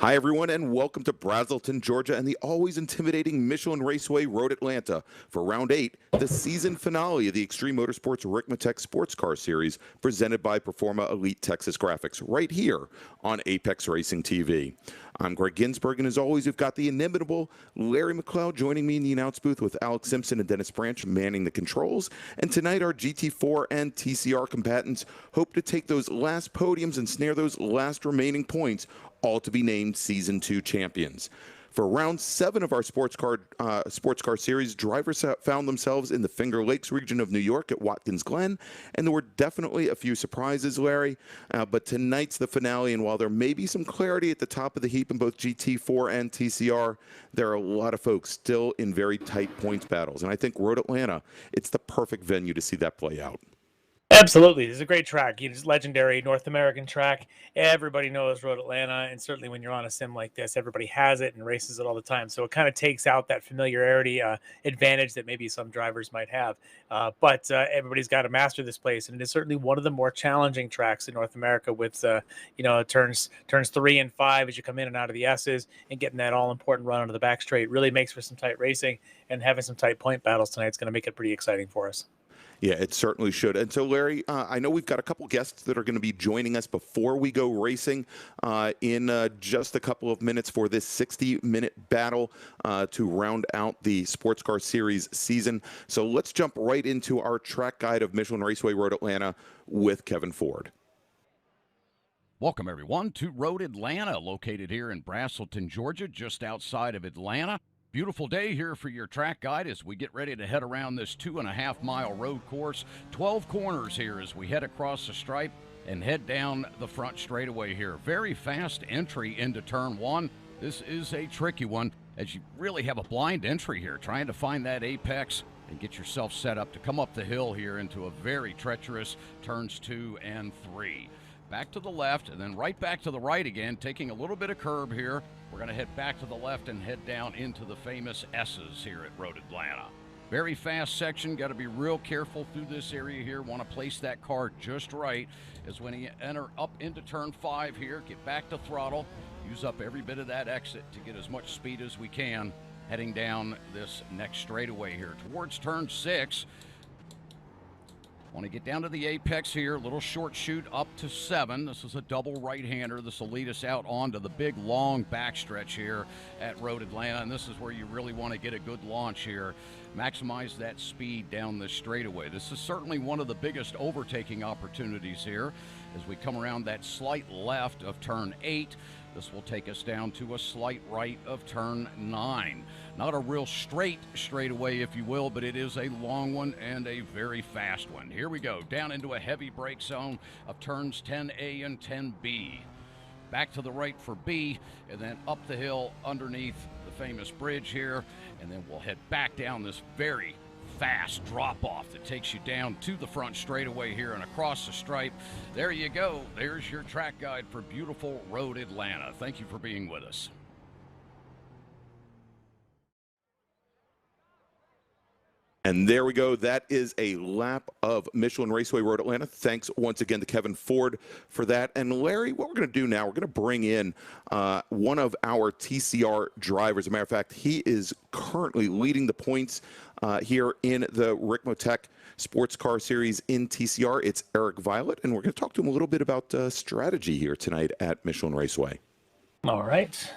Hi, everyone, and welcome to Braselton, Georgia, and the always intimidating Michelin Raceway Road Atlanta for Round 8, the season finale of the Extreme Motorsports Ricmotech Sportscar Series, presented by Performa Elite Texas Graphics, right here on Apex Racing TV. I'm Greg Ginsberg, and as always, we've got the inimitable Larry McLeod joining me in the announce booth with Alex Simpson and Dennis Branch manning the controls. And tonight, our GT4 and TCR combatants hope to take those last podiums and snare those last remaining points, all to be named Season 2 champions. For round 7 of our sports car series, drivers found themselves in the Finger Lakes region of New York at Watkins Glen, and there were definitely a few surprises, Larry. But tonight's the finale, and while there may be some clarity at the top of the heap in both GT4 and TCR, there are a lot of folks still in very tight points battles. And I think Road Atlanta, it's the perfect venue to see that play out. Absolutely. It's a great track. It's a legendary North American track. Everybody knows Road Atlanta, and certainly when you're on a sim like this, everybody has it and races it all the time. So it kind of takes out that familiarity advantage that maybe some drivers might have. But everybody's got to master this place, and it is certainly one of the more challenging tracks in North America with, turns 3 and 5 as you come in and out of the S's, and getting that all-important run onto the back straight really makes for some tight racing, and having some tight point battles tonight is going to make it pretty exciting for us. Yeah, it certainly should. And so, Larry, I know we've got a couple guests that are going to be joining us before we go racing in just a couple of minutes for this 60-minute battle to round out the Sports Car Series season. So let's jump right into our track guide of Michelin Raceway Road Atlanta with Kevin Ford. Welcome, everyone, to Road Atlanta, located here in Braselton, Georgia, just outside of Atlanta. Beautiful day here for your track guide as we get ready to head around this 2.5-mile road course. 12 corners here as we head across the stripe and head down the front straightaway here. Very fast entry into turn 1. This is a tricky one as you really have a blind entry here, trying to find that apex and get yourself set up to come up the hill here into a very treacherous turns 2 and 3. Back to the left and then right back to the right again, taking a little bit of curb here. We're going to head back to the left and head down into the famous S's here at Road Atlanta. Very fast section. Got to be real careful through this area here. Want to place that car just right as when you enter up into turn 5 here, get back to throttle, use up every bit of that exit to get as much speed as we can heading down this next straightaway here towards turn 6. Want to get down to the apex here, little short shoot up to 7. This is a double right-hander. This will lead us out onto the big, long backstretch here at Road Atlanta, and this is where you really want to get a good launch here. Maximize that speed down the straightaway. This is certainly one of the biggest overtaking opportunities here as we come around that slight left of turn 8. This will take us down to a slight right of turn 9. Not a real straight straightaway, if you will, but it is a long one and a very fast one. Here we go, down into a heavy brake zone of turns 10A and 10B. Back to the right for B, and then up the hill underneath the famous bridge here, and then we'll head back down this very fast drop-off that takes you down to the front straightaway here and across the stripe. There you go. There's your track guide for beautiful Road Atlanta. Thank you for being with us. And there we go. That is a lap of Michelin Raceway Road Atlanta. Thanks once again to Kevin Ford for that. And Larry, what we're going to do now, we're going to bring in one of our TCR drivers. As a matter of fact, he is currently leading the points here in the Ricmotech Sportscar Series in TCR. It's Eric Violet, and we're going to talk to him a little bit about strategy here tonight at Michelin Raceway. All right.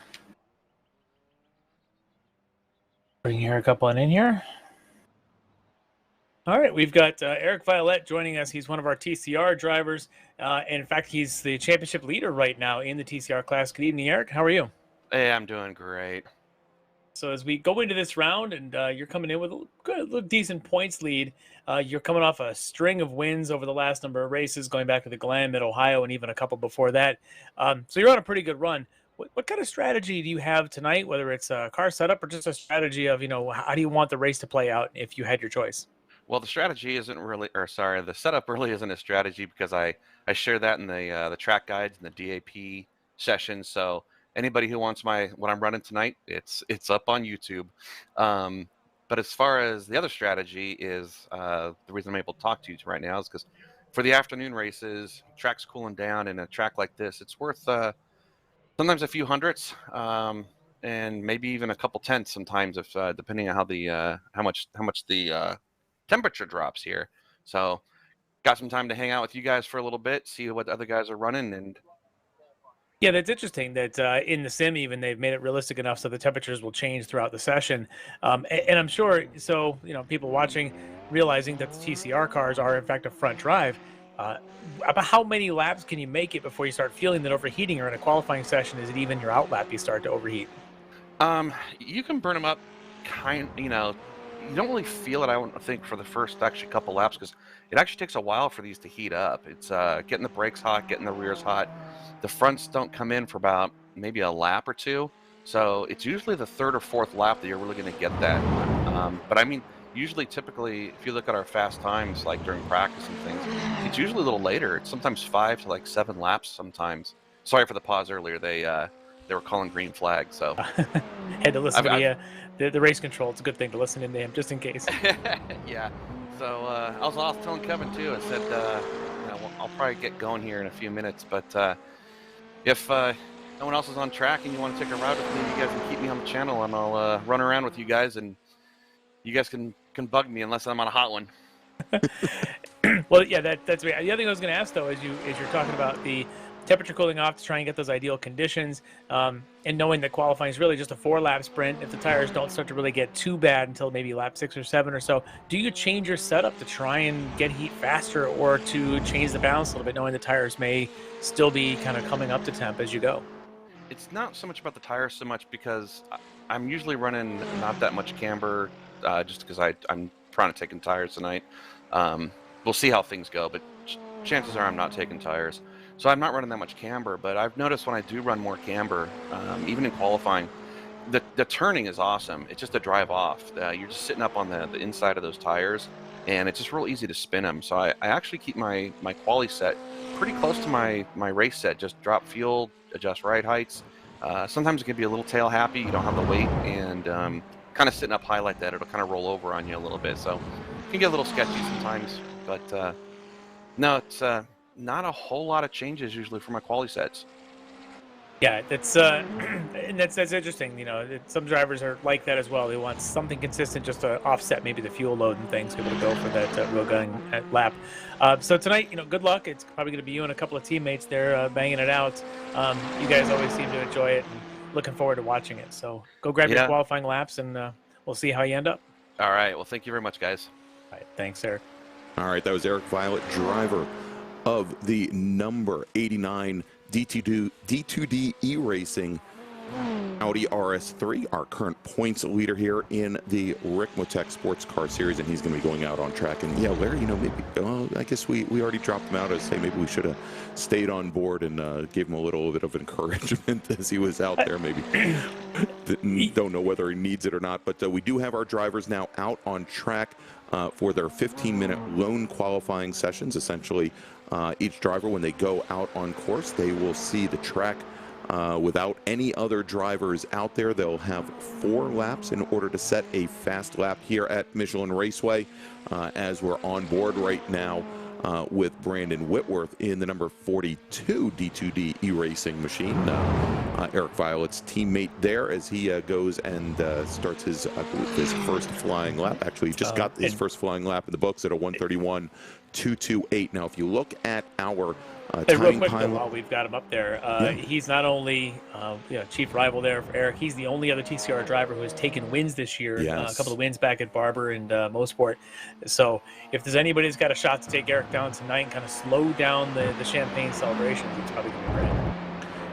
Bring here a couple in here. All right, we've got Eric Violet joining us. He's one of our TCR drivers. And in fact, he's the championship leader right now in the TCR class. Good evening, Eric. How are you? Hey, I'm doing great. So as we go into this round, and you're coming in with a good, decent points lead, you're coming off a string of wins over the last number of races, going back to the Glen, Mid-Ohio, and even a couple before that. So you're on a pretty good run. What kind of strategy do you have tonight, whether it's a car setup or just a strategy of, how do you want the race to play out if you had your choice? Well, the strategy isn't really, the setup really isn't a strategy because I share that in the track guides and the DAP sessions. So anybody who wants what I'm running tonight, it's up on YouTube. But as far as the other strategy is, the reason I'm able to talk to you right now is because for the afternoon races, track's cooling down, and a track like this, it's worth Sometimes a few hundredths, and maybe even a couple tenths sometimes, if depending on how much the temperature drops here. So got some time to hang out with you guys for a little bit, see what other guys are running, and Yeah, that's interesting that in the sim, even they've made it realistic enough so the temperatures will change throughout the session. And I'm sure, so, people watching realizing that the TCR cars are, in fact, a front drive. Uh, about how many laps can you make it before you start feeling that overheating, or in a qualifying session, is it even your out lap you start to overheat? you can burn them up you don't really feel it, I don't think, for the first actually couple laps, because it actually takes a while for these to heat up. It's getting the brakes hot, getting the rears hot. The fronts don't come in for about maybe a lap or two, so it's usually the third or fourth lap that you're really going to get that. But I mean, usually, typically, if you look at our fast times, like during practice and things, it's usually a little later. It's sometimes 5 to like 7 laps sometimes. Sorry for the pause earlier. They were calling green flag, so Had to listen to the race control. It's a good thing to listen into him just in case. yeah. So I was telling Kevin too. I said, I'll probably get going here in a few minutes, but if no one else is on track and you want to take a ride with me, you guys can keep me on the channel, and I'll run around with you guys, and you guys can bug me unless I'm on a hot one. Well, yeah, that's great. The other thing I was going to ask, though, is you're talking about the temperature cooling off to try and get those ideal conditions, and knowing that qualifying is really just a 4-lap sprint. If the tires don't start to really get too bad until maybe lap 6 or 7 or so, do you change your setup to try and get heat faster, or to change the balance a little bit, knowing the tires may still be kind of coming up to temp as you go? It's not so much about the tires so much because I'm usually running not that much camber, just because I'm trying to take in tires tonight. We'll see how things go, but chances are I'm not taking tires. So I'm not running that much camber, but I've noticed when I do run more camber, even in qualifying, the turning is awesome. It's just a drive off. You're just sitting up on the inside of those tires, and it's just real easy to spin them. So I actually keep my quali set pretty close to my race set. Just drop fuel, adjust ride heights. Sometimes it can be a little tail happy. You don't have the weight, and kind of sitting up high like that, it'll kind of roll over on you a little bit. So it can get a little sketchy sometimes, but no, it's not a whole lot of changes usually for my quali sets. Yeah, that's and that's interesting. Some drivers are like that as well. They want something consistent just to offset maybe the fuel load and things, able to go for that real gun at lap. So tonight, good luck. It's probably going to be you and a couple of teammates there banging it out. You guys always seem to enjoy it, and looking forward to watching it. So go grab your qualifying laps, and we'll see how you end up. All right. Well, thank you very much, guys. All right. Thanks, Eric. All right, that was Eric Violet, driver of the number 89 D2D E-Racing Audi RS3, our current points leader here in the Ricmotech Sportscar series, and he's going to be going out on track. And yeah, Larry, maybe, I guess we already dropped him out as say maybe we should have stayed on board and gave him a little bit of encouragement as he was out there. Maybe don't know whether he needs it or not, but we do have our drivers now out on track for their 15-minute lone qualifying sessions. Essentially, each driver, when they go out on course, they will see the track without any other drivers out there. They'll have 4 laps in order to set a fast lap here at Michelin Raceway, as we're on board right now with Brandon Whitworth in the number 42 D2D E-Racing machine. Eric Violet's teammate there as he goes and starts his, I believe, his first flying lap. Actually, he just got his first flying lap in the books at a 1:31.228. Now, if you look at our real quick, though, while we've got him up there, he's not only chief rival there for Eric, he's the only other TCR driver who has taken wins this year. A couple of wins back at Barber and Mosport. So if there's anybody who's got a shot to take Eric down tonight and kind of slow down the champagne celebrations, it's probably going to be Brandon.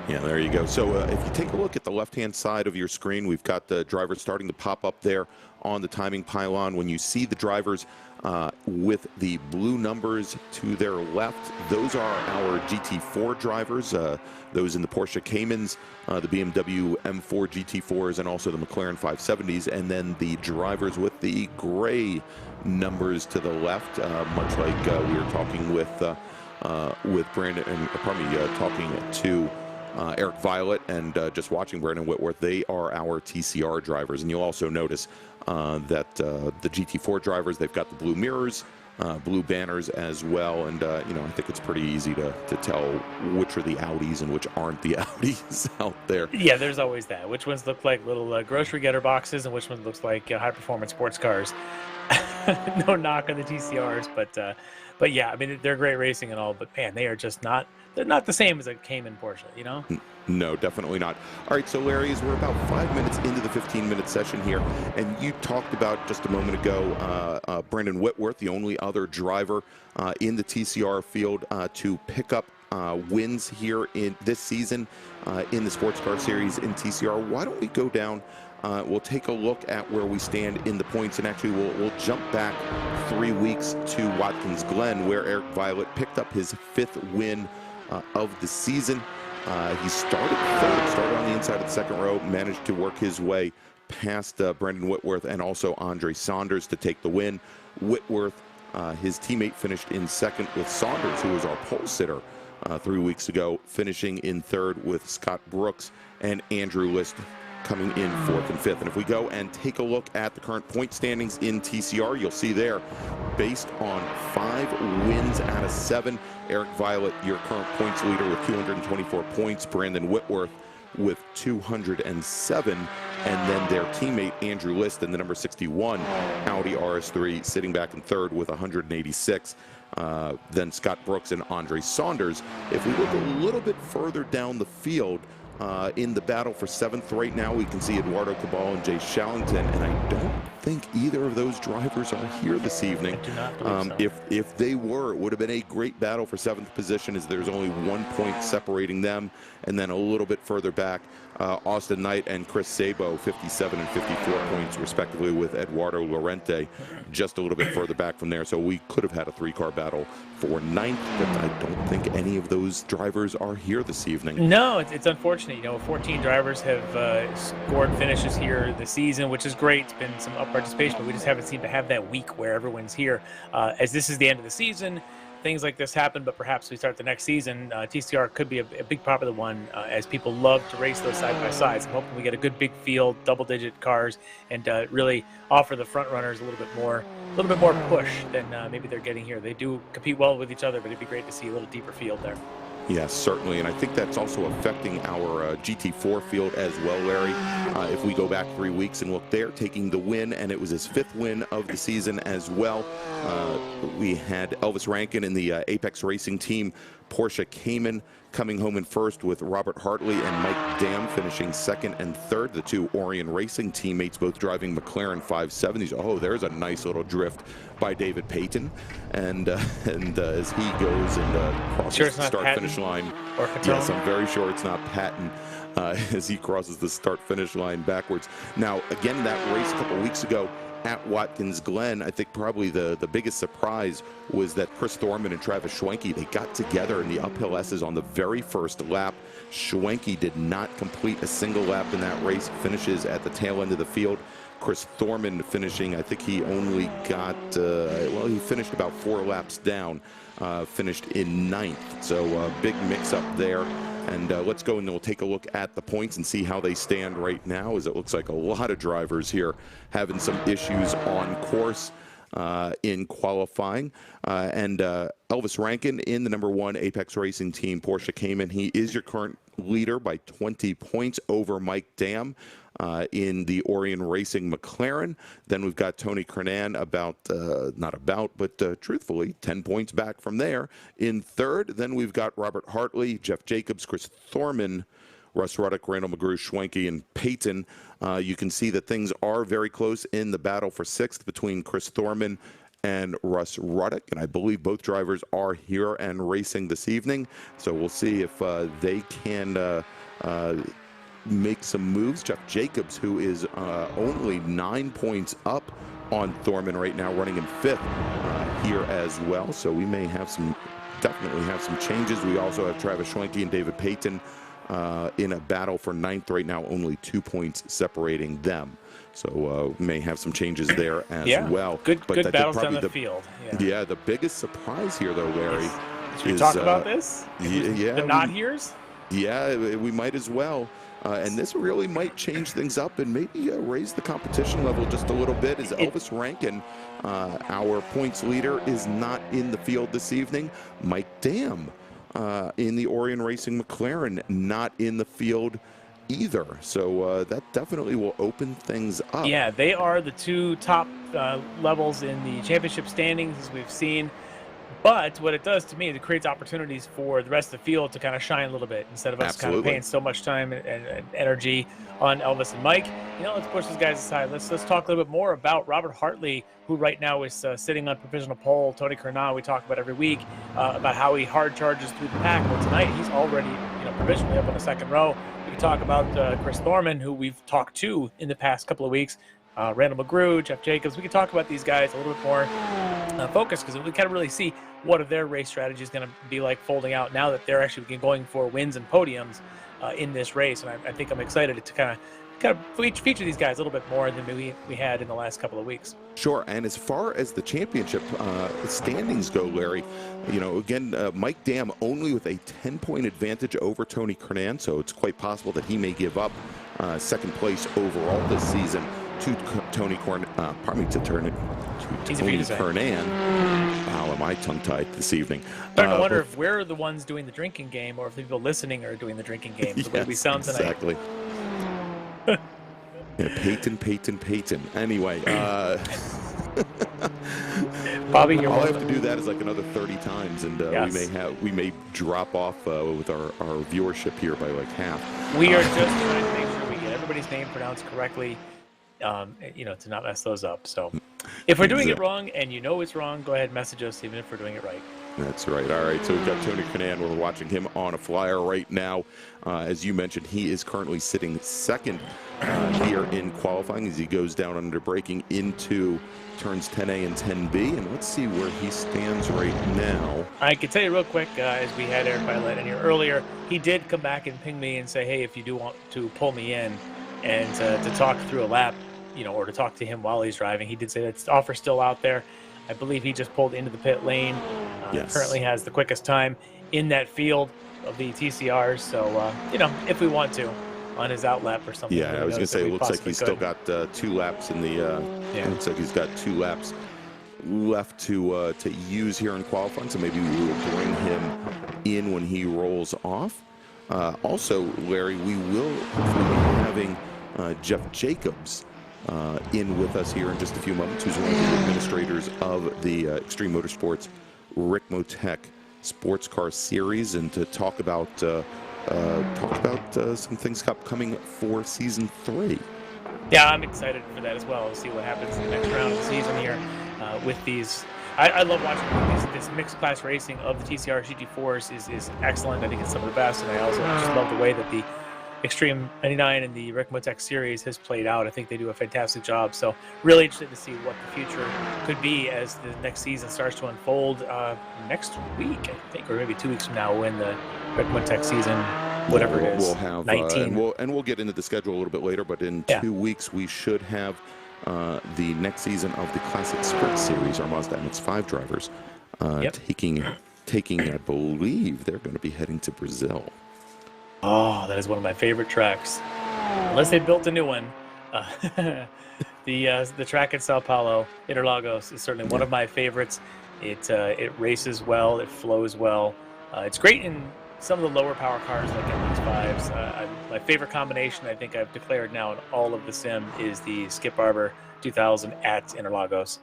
Yeah, there you go. So if you take a look at the left-hand side of your screen, we've got the drivers starting to pop up there on the timing pylon. When you see the drivers with the blue numbers to their left, those are our GT4 drivers, those in the Porsche Caymans, the BMW M4 GT4s, and also the McLaren 570s. And then the drivers with the gray numbers to the left, much like we were talking with Brandon, and probably talking to Eric Violet and just watching Brandon Whitworth, they are our TCR drivers. And you'll also notice that the GT4 drivers, they've got the blue mirrors blue banners as well. And, you know, I think it's pretty easy to tell which are the Audis and which aren't the Audis out there. Yeah, there's always that. Which ones look like little grocery getter boxes and which one looks like high-performance sports cars. No knock on the TCRs, but yeah, I mean, they're great racing and all, but man, they are just not, they're not the same as a Cayman Porsche, you know? No, definitely not. All right, so Larry, as we're about 5 minutes into the 15-minute session here, and you talked about just a moment ago Brandon Whitworth, the only other driver in the TCR field to pick up wins here in this season in the sports car series in TCR. Why don't we go down? We'll take a look at where we stand in the points, and actually we'll jump back 3 weeks to Watkins Glen, where Eric Violet picked up his 5th win of the season. He started third, started on the inside of the second row, managed to work his way past Brendan Whitworth and also Andre Saunders to take the win. Whitworth, his teammate, finished in second with Saunders, who was our pole sitter 3 weeks ago, finishing in third with Scott Brooks and Andrew List coming in 4th and 5th. And if we go and take a look at the current point standings in TCR, you'll see there, based on 5 wins out of 7, Eric Violet, your current points leader with 224 points, Brandon Whitworth with 207, and then their teammate Andrew List in the number 61 Audi RS3 sitting back in 3rd with 186. Then Scott Brooks and Andre Saunders. If we look a little bit further down the field, in the battle for 7th right now, we can see Eduardo Cabal and Jay Shallington, and I don't think either of those drivers are here this evening. I do not believe so. If they were, it would have been a great battle for 7th position, as there's only 1 point separating them. And then a little bit further back, Austin Knight and Chris Sabo, 57 and 54 points respectively, with Eduardo Lorente just a little bit further back from there. So we could have had a 3-car battle for 9th, but I don't think any of those drivers are here this evening. No, it's unfortunate. You know, 14 drivers have scored finishes here this season, which is great. It's been some up participation, but we just haven't seemed to have that week where everyone's here. As this is the end of the season, things like this happen, but perhaps we start the next season. TCR could be a big popular one, as people love to race those side by sides. I'm hoping we get a good big field, double-digit cars, and really offer the front runners a little bit more push than maybe they're getting here. They do compete well with each other, but it'd be great to see a little deeper field there. Yes, certainly, and I think that's also affecting our GT4 field as well, Larry. If we go back 3 weeks and look there, taking the win, and it was his 5th win of the season as well. We had Elvis Rankin in the Apex Racing Team Porsche Cayman coming home in 1st, with Robert Hartley and Mike Dam finishing 2nd and 3rd. The 2 Orion Racing teammates both driving McLaren 570s. Oh, there's a nice little drift by David Payton, and as he goes and crosses the start-finish line. Or yes, I'm very sure it's not Patton as he crosses the start-finish line backwards. Now, again, that race a couple weeks ago at Watkins Glen, I think probably the biggest surprise was that Chris Thorman and Travis Schwenke, they got together in the uphill S's on the very first lap. Schwenke did not complete a single lap in that race, finishes at the tail end of the field. Chris Thorman finishing, I think he only got, well, he finished about 4 laps down, finished in 9th. So big mix-up there. And let's go and we'll take a look at the points and see how they stand right now, as it looks like a lot of drivers here having some issues on course in qualifying. And Elvis Rankin in the number 1 Apex Racing Team Porsche Cayman. He is your current leader by 20 points over Mike Dam in the Orion Racing McLaren. Then we've got Tony Kernan truthfully 10 points back from there in 3rd. Then we've got Robert Hartley, Jeff Jacobs, Chris Thorman, Russ Ruddock, Randall McGrew, Schwenke, and Payton. You can see that things are very close in the battle for 6th between Chris Thorman and Russ Ruddock, and I believe both drivers are here and racing this evening. So we'll see if they can make some moves. Jeff Jacobs, who is only 9 points up on Thorman right now, running in 5th here as well. So we may have definitely have some changes. We also have Travis Schwenke and David Payton in a battle for 9th right now, only 2 points separating them. So we may have some changes there as well. Good battles down the field. Yeah, the biggest surprise here, though, Larry, should we talk about this? Yeah, the not here's? Yeah, we might as well. And this really might change things up and maybe raise the competition level just a little bit, as Elvis Rankin, our points leader, is not in the field this evening. Mike Dam in the Orion Racing McLaren not in the field either. So that definitely will open things up. Yeah, they are the two top levels in the championship standings, as we've seen. But what it does to me is it creates opportunities for the rest of the field to kind of shine a little bit instead of us kind of paying so much time and energy on Elvis and Mike. You know, let's push these guys aside. Let's talk a little bit more about Robert Hartley, who right now is sitting on provisional pole. Tony Kernan, we talk about every week about how he hard charges through the pack. Well, tonight he's already provisionally up on the second row. We can talk about Chris Thorman, who we've talked to in the past couple of weeks. Randall McGrew, Jeff Jacobs. We can talk about these guys a little bit more focused, because we kind of really see what of their race strategy is going to be like folding out now that they're actually going for wins and podiums in this race. And I think I'm excited to kind of feature these guys a little bit more than we had in the last couple of weeks. Sure, and as far as the championship standings go, Larry, again, Mike Dam only with a 10-point advantage over Tony Kernan, so it's quite possible that he may give up second place overall this season to Tony Kernan. Wow, am I tongue-tied this evening? I'm starting to wonder if we're the ones doing the drinking game, or if the people listening are doing the drinking game. The way we sound tonight. Exactly. Peyton. Anyway, Bobby, all I have to do that is like another 30 times, and we may drop off with our viewership here by like half. We are just trying to make sure we get everybody's name pronounced correctly, to not mess those up. So if we're doing it wrong and it's wrong, go ahead and message us, even if we're doing it right. That's right. All right, so we've got Tony Kernan. We're watching him on a flyer right now. As you mentioned, he is currently sitting second here in qualifying as he goes down under braking into turns 10A and 10B. And let's see where he stands right now. I can tell you real quick, as we had Eric Violet in here earlier, he did come back and ping me and say, hey, if you do want to pull me in and to talk through a lap, or to talk to him while he's driving, he did say that offer's still out there. I believe he just pulled into the pit lane. Currently has the quickest time in that field of the TCRs. So, if we want to, on his out lap or something. Yeah, I was going to say, it looks like he's still got 2 laps in the. It looks like he's got 2 laps left to use here in qualifying. So maybe we will bring him in when he rolls off. Also, Larry, we will hopefully be having Jeff Jacobs in with us here in just a few moments, who's one of the administrators of the Extreme Motorsports Ricmotech Sportscar series, and to talk about some things upcoming for season 3. Yeah, I'm excited for that as well. We'll see what happens in the next round of the season here with these. I love watching this mixed class racing of the TCR GT4s is excellent. I think it's some of the best, and I also just love the way that the Extreme 99 and the Ricmotech series has played out. I think they do a fantastic job. So really interested to see what the future could be as the next season starts to unfold next week, I think, or maybe 2 weeks from now, when the Ricmotech season, whatever it is, we'll have 19. and we'll get into the schedule a little bit later. But in 2 weeks, we should have the next season of the Classic Sprint Series. Our Mazda MX-5 drivers taking, I believe, they're going to be heading to Brazil. Oh, that is one of my favorite tracks. Unless they built a new one. The track at Sao Paulo, Interlagos, is certainly one of my favorites. It races well, it flows well. It's great in some of the lower power cars like MX-5s. My favorite combination, I think I've declared now in all of the sim, is the Skip Barber 2000 at Interlagos.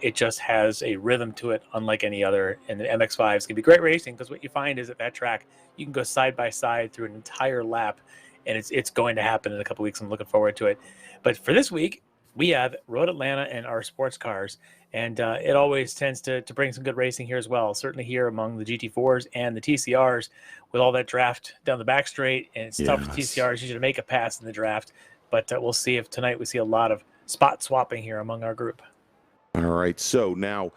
It just has a rhythm to it unlike any other, and the MX-5s can be great racing, because what you find is at that track you can go side by side through an entire lap, and it's going to happen in a couple weeks. I'm looking forward to it. But for this week, we have Road Atlanta and our sports cars, and it always tends to bring some good racing here as well, certainly here among the GT4s and the TCRs, with all that draft down the back straight, and it's tough for TCRs usually to make a pass in the draft, but we'll see if tonight we see a lot of spot swapping here among our group. All right, so now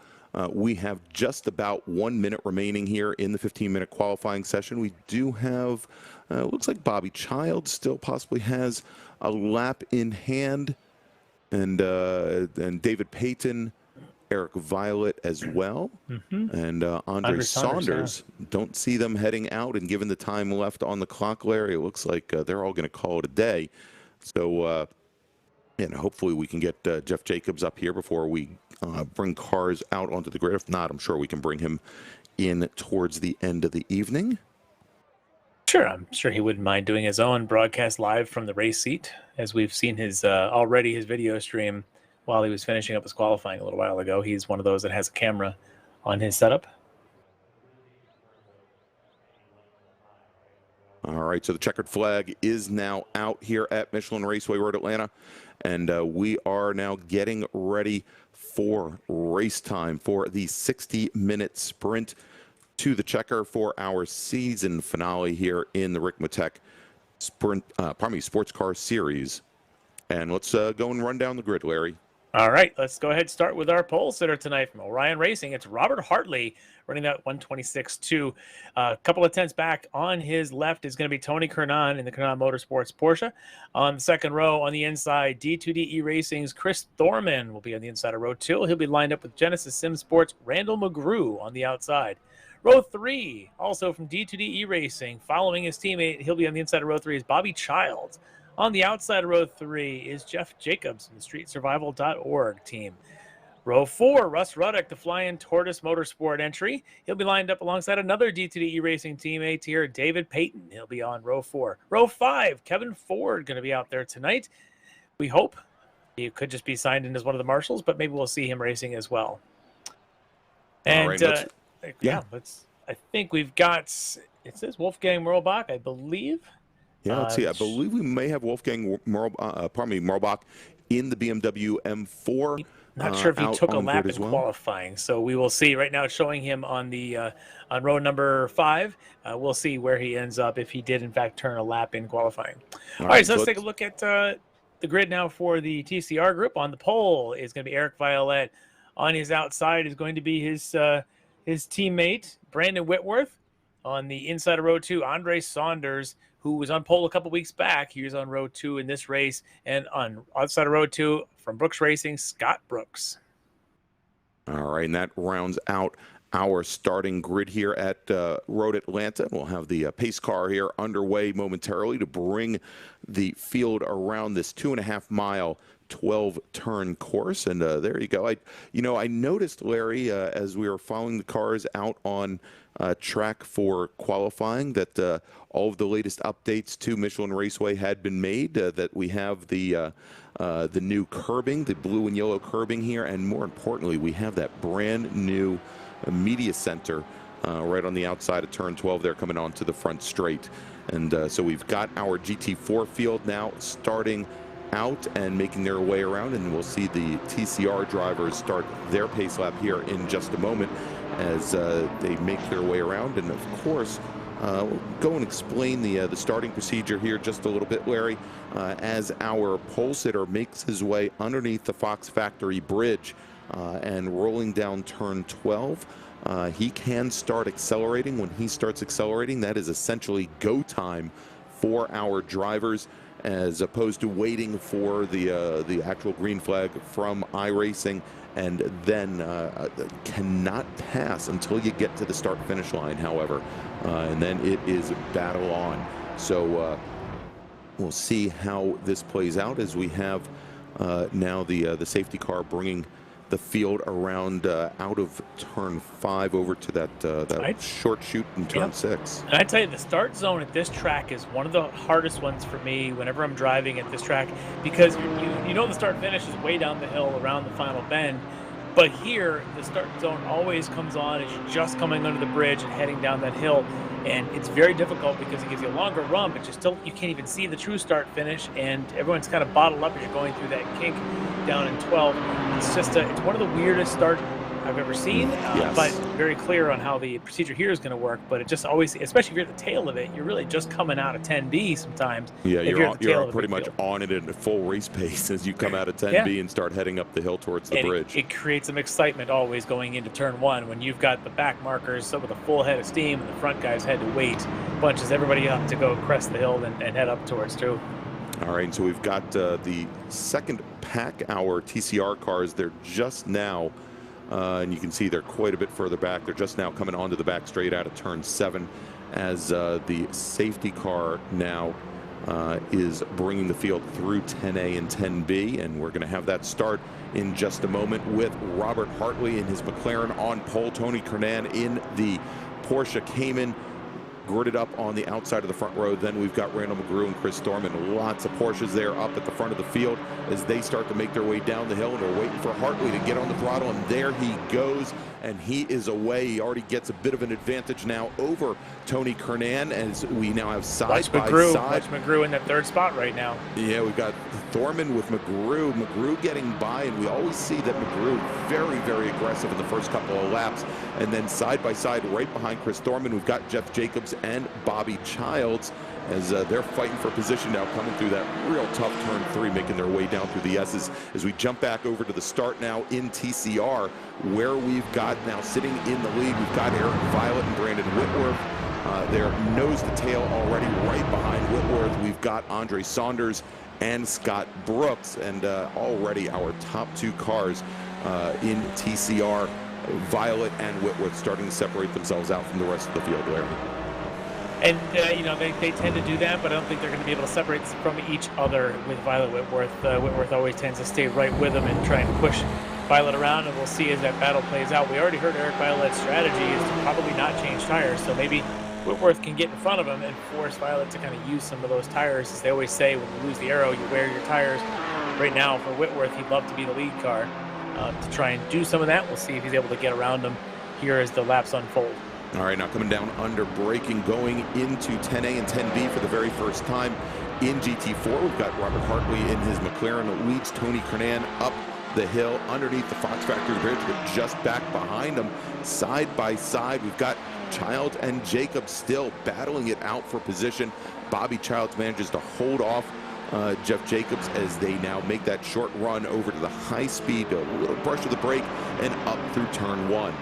we have just about 1 minute remaining here in the 15-minute qualifying session. We do have, looks like Bobby Child still possibly has a lap in hand, and David Payton, Eric Violet as well. And Andre Saunders. Don't see them heading out. And given the time left on the clock, Larry, it looks like they're all going to call it a day. So, and hopefully we can get Jeff Jacobs up here before we bring cars out onto the grid. If not, I'm sure we can bring him in towards the end of the evening. Sure, I'm sure he wouldn't mind doing his own broadcast live from the race seat, as we've seen his already his video stream while he was finishing up his qualifying a little while ago. He's one of those that has a camera on his setup. All right, so the checkered flag is now out here at Michelin Raceway Road Atlanta, and we are now getting ready for race time for the 60-minute sprint to the checker for our season finale here in the Ricmotech Sportscar Series. And let's go and run down the grid, Larry. All right, let's go ahead and start with our pole sitter tonight from Orion Racing. It's Robert Hartley running that 126.2. A couple of tenths back on his left is going to be Tony Kernan in the Kernan Motorsports Porsche. On the second row on the inside, D2D eRacing's Chris Thorman will be on the inside of row 2. He'll be lined up with Genesis Sim Sports' Randall McGrew on the outside. Row 3, also from D2D eRacing, following his teammate, he'll be on the inside of row 3, is Bobby Childs. On the outside of row 3 is Jeff Jacobs from the StreetSurvival.org team. Row 4, Russ Ruddock, the Flying Tortoise Motorsport entry. He'll be lined up alongside another D2D eRacing teammate here, David Payton. He'll be on row 4. Row 5, Kevin Ford going to be out there tonight. We hope. He could just be signed in as one of the marshals, but maybe we'll see him racing as well. And right, I think we've got, it says Wolfgang Merlbach, I believe. Yeah, let's see. I believe we may have Wolfgang Merlbach in the BMW M4. Not sure if he took a lap in qualifying, so we will see. Right now, it's showing him on the on row number 5. We'll see where he ends up if he did in fact turn a lap in qualifying. All right, so let's take a look at the grid now for the TCR group. On the pole is going to be Eric Violet. On his outside is going to be his teammate Brandon Whitworth. On the inside of row 2, Andre Saunders, who was on pole a couple weeks back. He was on row 2 in this race. And on outside of row 2 from Brooks Racing, Scott Brooks. All right, and that rounds out our starting grid here at Road Atlanta. We'll have the pace car here underway momentarily to bring the field around this 2.5-mile 12-turn course. And there you go. I noticed, Larry, as we were following the cars out on track for qualifying, that all of the latest updates to Michelin Raceway had been made, that we have the new curbing, the blue and yellow curbing here, and more importantly, we have that brand new media center right on the outside of turn 12 there, coming onto the front straight. And so we've got our GT4 field now starting out and making their way around, and we'll see the TCR drivers start their pace lap here in just a moment as they make their way around. And of course, we'll go and explain the starting procedure here just a little bit, Larry. As our pole sitter makes his way underneath the Fox Factory Bridge and rolling down turn 12, he can start accelerating. When he starts accelerating, that is essentially go time for our drivers, as opposed to waiting for the actual green flag from iRacing and then cannot pass until you get to the start-finish line, however. And then it is battle on. So we'll see how this plays out as we have now the safety car bringing the field around out of turn 5 over to that short shoot in turn 6. And I tell you, the start zone at this track is one of the hardest ones for me whenever I'm driving at this track, because you know the start finish is way down the hill around the final bend, but here the start zone always comes on as you're just coming under the bridge and heading down that hill, and it's very difficult because it gives you a longer run, but you can't even see the true start finish, and everyone's kind of bottled up as you're going through that kink down in 12. It's just it's one of the weirdest start I've ever seen, but very clear on how the procedure here is going to work. But it just always, especially if you're at the tail of it, you're really just coming out of 10B sometimes. Yeah, you're pretty much on it at a full race pace as you come out of 10B and start heading up the hill towards the bridge. It creates some excitement always going into turn 1 when you've got the back markers with a full head of steam and the front guys had to wait, bunches everybody up to go crest the hill and head up towards 2. All right, so we've got the second pack, our TCR cars. They're just now and you can see they're quite a bit further back. They're just now coming onto the back straight out of turn 7 as the safety car now is bringing the field through 10A and 10B, and we're going to have that start in just a moment with Robert Hartley in his McLaren on pole, Tony Kernan in the Porsche Cayman, girded up on the outside of the front row. Then we've got Randall McGrew and Chris Thorman. Lots of Porsches there up at the front of the field as they start to make their way down the hill, and we're waiting for Hartley to get on the throttle, and there he goes, and he is away. He already gets a bit of an advantage now over Tony Kernan as we now have side by side. Watch McGrew in that third spot right now. Yeah, we've got Thorman with McGrew. McGrew getting by, and we always see that McGrew very, very aggressive in the first couple of laps. And then side by side, right behind Chris Thorman, we've got Jeff Jacobs and Bobby Childs as they're fighting for position now, coming through that real tough turn 3, making their way down through the S's. As we jump back over to the start now in TCR, where we've got now sitting in the lead, we've got Eric Violet and Brandon Whitworth. They're nose to tail already right behind Whitworth. We've got Andre Saunders and Scott Brooks, and already our top 2 cars in TCR, Violet and Whitworth, starting to separate themselves out from the rest of the field, Larry. And, you know, they tend to do that, but I don't think they're going to be able to separate from each other with Violet Whitworth. Whitworth always tends to stay right with them and try and push Violet around, and we'll see as that battle plays out. We already heard Eric Violet's strategy is to probably not change tires, so maybe Whitworth can get in front of him and force Violet to kind of use some of those tires. As they always say, when you lose the arrow, you wear your tires. Right now, for Whitworth, he'd love to be the lead car to try and do some of that. We'll see if he's able to get around him here as the laps unfold. All right, now coming down under braking, going into 10A and 10B for the very first time in GT4. We've got Robert Hartley in his McLaren that leads Tony Kernan up the hill underneath the Fox Factory Bridge, but just back behind them, side by side, we've got Childs and Jacobs still battling it out for position. Bobby Childs manages to hold off Jeff Jacobs as they now make that short run over to the high speed, a little brush of the brake, and up through turn 1.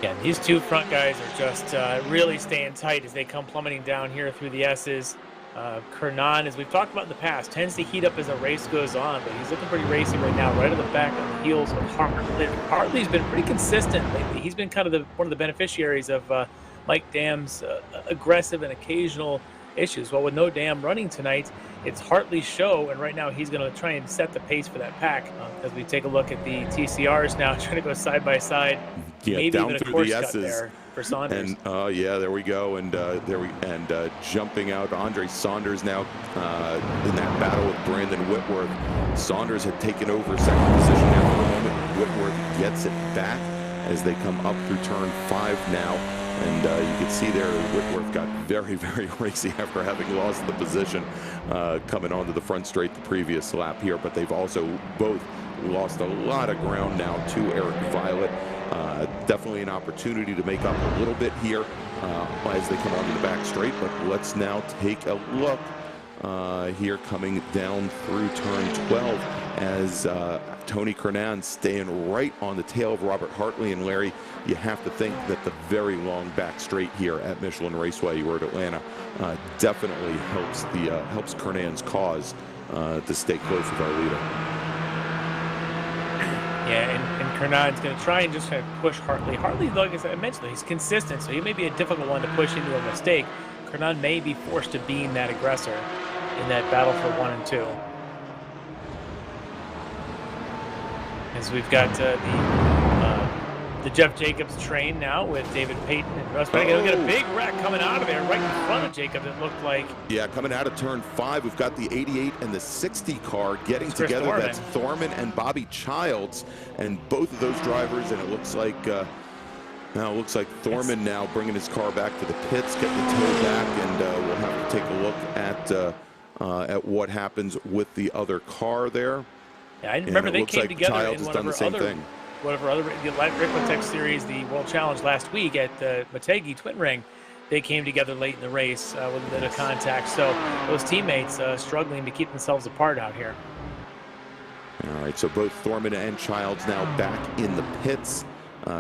Yeah, these 2 front guys are just really staying tight as they come plummeting down here through the S's. Kernan, as we've talked about in the past, tends to heat up as a race goes on, but he's looking pretty racy right now, right on the back on the heels of Hartley. Hartley's been pretty consistent lately. He's been kind of one of the beneficiaries of Mike Dam's aggressive and occasional issues. Well, with no Dam running tonight, it's Hartley's show, and right now he's going to try and set the pace for that pack. As we take a look at the TCRs now, trying to go side by side. Yeah, maybe down even through a course the cut S's. there for Saunders. And yeah, there we go, and jumping out, Andre Saunders now in that battle with Brandon Whitworth. Saunders had taken over second position now for a moment. Whitworth gets it back as they come up through turn 5 now, and you can see there Whitworth got very, very racy after having lost the position coming onto the front straight the previous lap here, but they've also both lost a lot of ground now to Eric Violet. Definitely an opportunity to make up a little bit here as they come onto the back straight, but let's now take a look here coming down through turn 12 as Tony Kernan staying right on the tail of Robert Hartley. And Larry, you have to think that the very long back straight here at Michelin Raceway, Road Atlanta, definitely helps Kernan's cause to stay close with our leader. Yeah, and Kernan's going to try and just kind of push Hartley. Hartley, like I mentioned, he's consistent, so he may be a difficult one to push into a mistake. Kernan may be forced to being that aggressor in that battle for 1 and 2. As we've got the Jeff Jacobs train now with David Payton and Russ. But we got a big wreck coming out of there right in front of Jacobs, it looked like. Yeah, coming out of turn 5, we've got the 88 and the 60 car getting together. Thorman. That's Thorman and Bobby Childs, and both of those drivers, and it looks like Thorman now bringing his car back to the pits, getting the tow back, and we'll have to take a look at what happens with the other car there. Yeah, I remember they came together Childs in has done the same thing. Whatever other the Ricmotech series, the World Challenge last week at the Motegi Twin Ring, they came together late in the race with a bit of contact. So those teammates struggling to keep themselves apart out here. All right, so both Thorman and Childs now back in the pits,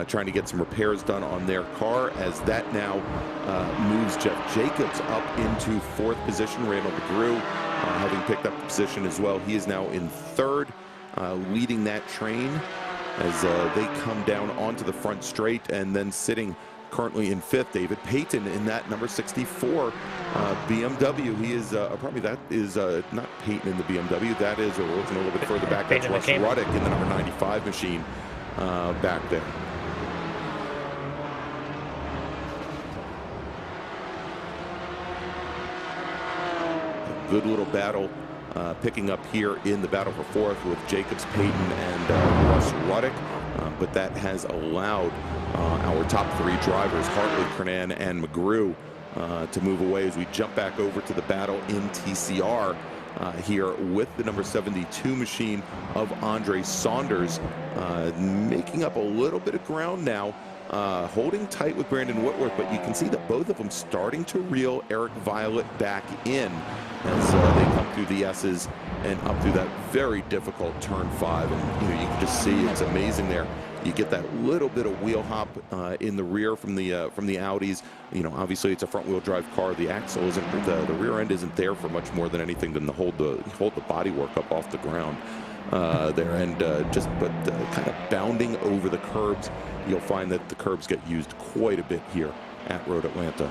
trying to get some repairs done on their car, as that now moves Jeff Jacobs up into 4th position. Randall McGrew having picked up the position as well. He is now in 3rd. leading that train as they come down onto the front straight, and then sitting currently in 5th, David Payton in that number 64 BMW. He is probably, that is not Payton in the BMW. That is, or looking a little bit further back, that's Russ Ruddick in the number 95 machine back there. A good little battle picking up here in the battle for 4th with Jacobs, Payton, and Russ Ruddick. But that has allowed our top 3 drivers, Hartley, Kernan, and McGrew, to move away as we jump back over to the battle in TCR here with the number 72 machine of Andre Saunders, making up a little bit of ground now, holding tight with Brandon Whitworth, but you can see that both of them starting to reel Eric Violet back in as they come through the S's and up through that very difficult turn 5. And you can just see it's amazing there. You get that little bit of wheel hop in the rear from the Audis. Obviously it's a front wheel drive car. The axle isn't, the rear end isn't there for much more than anything than to hold the bodywork up off the ground there, and kind of bounding over the curbs. You'll find that the curbs get used quite a bit here at Road Atlanta.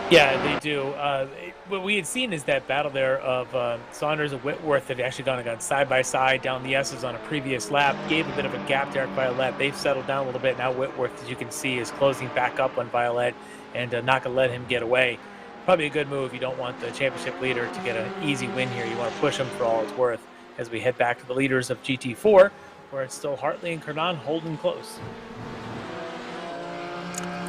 Yeah, they do. What we had seen is that battle there of Saunders and Whitworth that had actually gone side by side down the S's on a previous lap, gave a bit of a gap to Eric Violet. They've settled down a little bit. Now Whitworth, as you can see, is closing back up on Violet and not going to let him get away. Probably a good move. You don't want the championship leader to get an easy win here. You want to push him for all it's worth as we head back to the leaders of GT4, where it's still Hartley and Kernan holding close.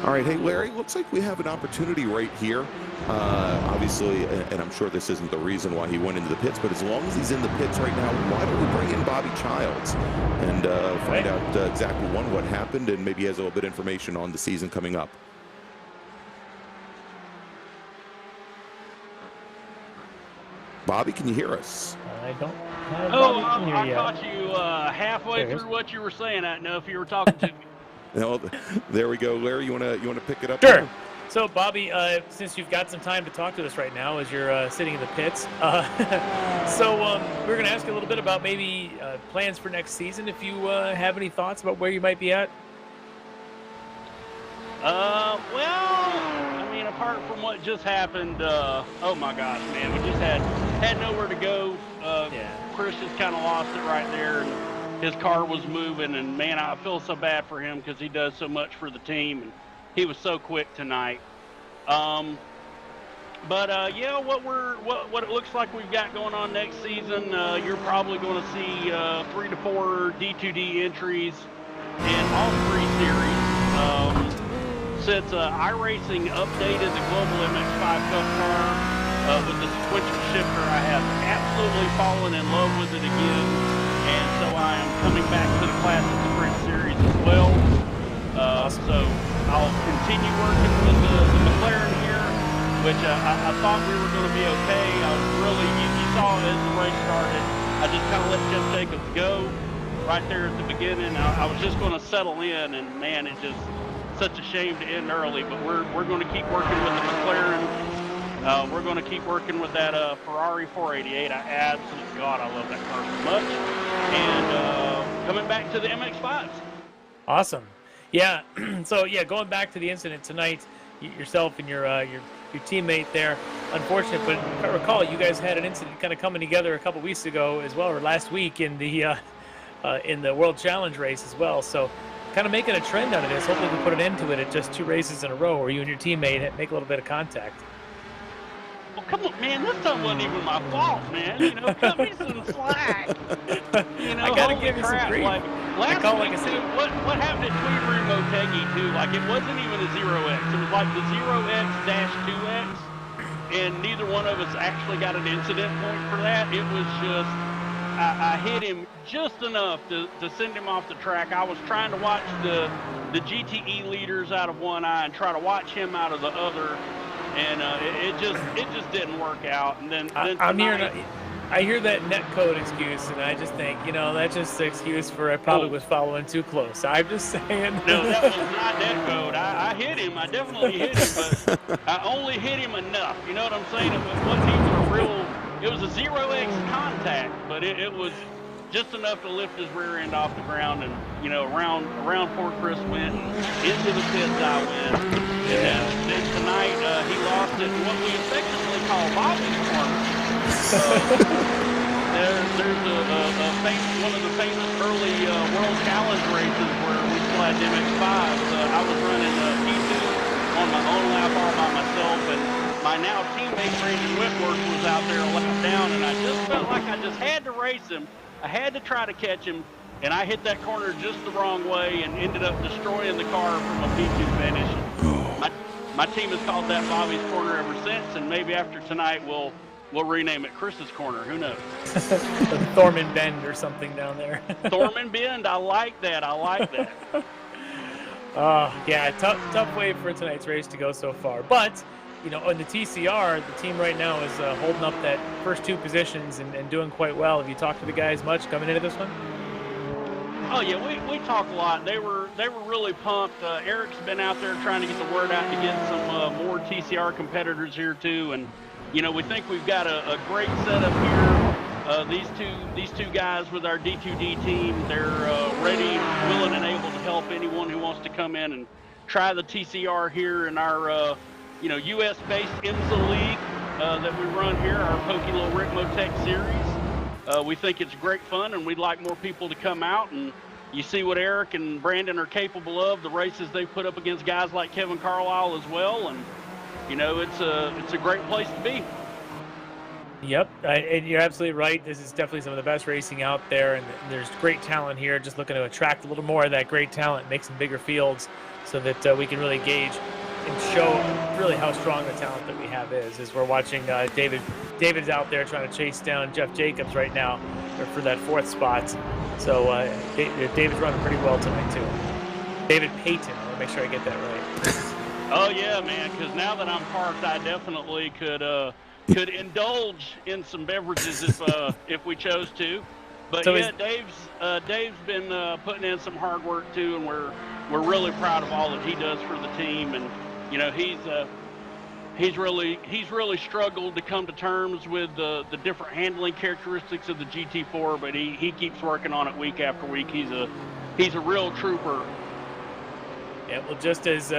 All right, hey, Larry, looks like we have an opportunity right here. Obviously, and I'm sure this isn't the reason why he went into the pits, but as long as he's in the pits right now, why don't we bring in Bobby Childs and find out exactly, what happened, and maybe he has a little bit of information on the season coming up. Bobby, can you hear us? I don't have Bobby I caught you halfway through what you were saying. I didn't know if you were talking to me. No, there we go. Larry, you wanna pick it up? Sure. Here? So, Bobby, since you've got some time to talk to us right now as you're sitting in the pits, we're going to ask you a little bit about maybe plans for next season, if you have any thoughts about where you might be at. Well, I mean, apart from what just happened, oh my gosh, man, we just had nowhere to go. Chris just kind of lost it right there, and his car was moving, and man, I feel so bad for him because he does so much for the team, and he was so quick tonight. Yeah, what it looks like we've got going on next season, you're probably going to see 3 to 4 D2D entries in all 3 series. Since iRacing updated the Global MX-5 Cup car with the sequential shifter, I have absolutely fallen in love with it again, and so I am coming back to the Classic Sprint Series as well. So I'll continue working with the McLaren here, which I thought we were going to be okay. I was really, you saw as the race started, I just kind of let Jeff Jacobs go right there at the beginning. I was just going to settle in, and man, it just such a shame to end early. But we're going to keep working with the McLaren. We're going to keep working with that Ferrari 488. God, I love that car so much. And coming back to the MX-5s. Awesome. Yeah. So yeah, going back to the incident tonight, yourself and your teammate there, unfortunate, but if I recall, you guys had an incident kind of coming together a couple weeks ago as well, or last week in the World Challenge race as well. So kind of making a trend out of this. Hopefully we put an end to it at just 2 races in a row where you and your teammate make a little bit of contact. Well, come on, man. This time wasn't even my fault, man. Cut me some slack. I gotta give you some grief. Like, last week, too, what happened at Tweed Ricmotech too? Like, it wasn't even a 0X. It was like the 0X-2X, and neither one of us actually got an incident point for that. It was just, I hit him just enough to send him off the track. I was trying to watch the GTE leaders out of one eye and try to watch him out of the other. And it just didn't work out. And then I hear that netcode excuse, and I just think, that's just an excuse for I probably was following too close. I'm just saying. No, that was not netcode. I hit him. I definitely hit him, but I only hit him enough. You know what I'm saying? It wasn't even a real. It was a 0X contact, but it was just enough to lift his rear end off the ground, and you know, around poor Chris went, and into the pits I went. Yeah. And then tonight he lost at what we affectionately call Bobby's corner. There's one of the famous early World Challenge races where we still had MX-5s. I was running P2 on my own lap all by myself, and my now teammate Brandon Whitworth was out there a lap down, and I just felt like I just had to race him. I had to try to catch him, and I hit that corner just the wrong way and ended up destroying the car from a P2 finish. My team has called that Bobby's corner ever since, and maybe after tonight we'll rename it Chris's corner. Who knows? The Thorman Bend or something down there. Thorman Bend. I like that. Yeah, tough way for tonight's race to go so far. But, you know, on the TCR, the team right now is holding up that first 2 positions and doing quite well. Have you talked to the guys much coming into this one? Oh yeah, we talk a lot. They were really pumped. Eric's been out there trying to get the word out to get some more TCR competitors here too, and you know, we think we've got a great setup here. These two guys with our D2D team, they're ready, willing, and able to help anyone who wants to come in and try the TCR here in our you know, U.S.-based IMSA league that we run here, our Pokey Little Ricmotech series. We think it's great fun, and we'd like more people to come out, and you see what Eric and Brandon are capable of, the races they put up against guys like Kevin Carlisle as well, and you know, it's a great place to be. Yep, and you're absolutely right. This is definitely some of the best racing out there, and there's great talent here. Just looking to attract a little more of that great talent, make some bigger fields, so that we can really gauge and show really how strong the talent that we have is. As we're watching David's out there trying to chase down Jeff Jacobs right now for that 4th spot. So David's running pretty well tonight too. David Payton. I want to make sure I get that right. Oh yeah, man. Because now that I'm parked, I definitely could indulge in some beverages if we chose to. But so yeah, Dave's been putting in some hard work too, and we're really proud of all that he does for the team. And you know, he's really struggled to come to terms with the different handling characteristics of the GT4, but he keeps working on it week after week. He's a real trooper. Yeah, well, just as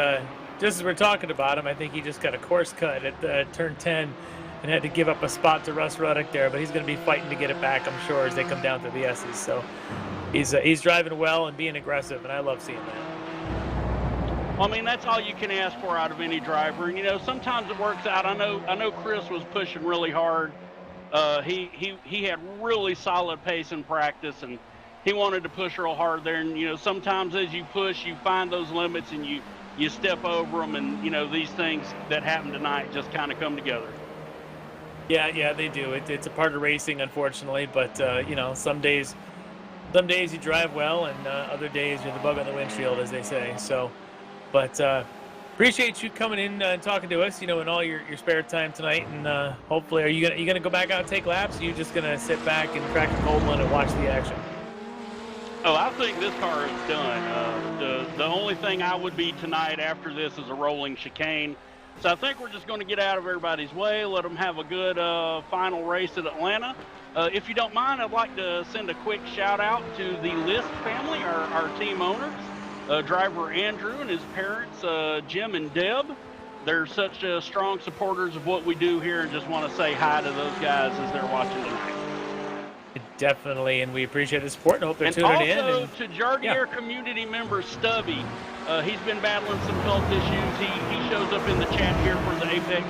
we're talking about him, I think he just got a course cut at turn 10 and had to give up a spot to Russ Ruddock there, but he's going to be fighting to get it back, I'm sure, as they come down to the S's. So he's driving well and being aggressive, and I love seeing that. Well, I mean, that's all you can ask for out of any driver. And, you know, sometimes it works out. I know Chris was pushing really hard. He had really solid pace in practice, and he wanted to push real hard there. And, you know, sometimes as you push, you find those limits and you step over them, and, you know, these things that happen tonight just kind of come together. Yeah, they do. It's a part of racing, unfortunately, but, you know, some days you drive well, and other days you're the bug on the windshield, as they say. So, but appreciate you coming in and talking to us, you know, in all your spare time tonight. And hopefully, are you gonna go back out and take laps? Or are you just gonna sit back and crack a cold one and watch the action? Oh, I think this car is done. The only thing I would be tonight after this is a rolling chicane. So I think we're just going to get out of everybody's way, let them have a good final race at Atlanta. If you don't mind, I'd like to send a quick shout out to the List family, our team owners, driver Andrew and his parents, Jim and Deb. They're such strong supporters of what we do here, and just want to say hi to those guys as they're watching tonight. Definitely, and we appreciate the support and hope they're tuning in. And also to Jardier community member Stubby. He's been battling some health issues. He shows up in the chat here for the Apex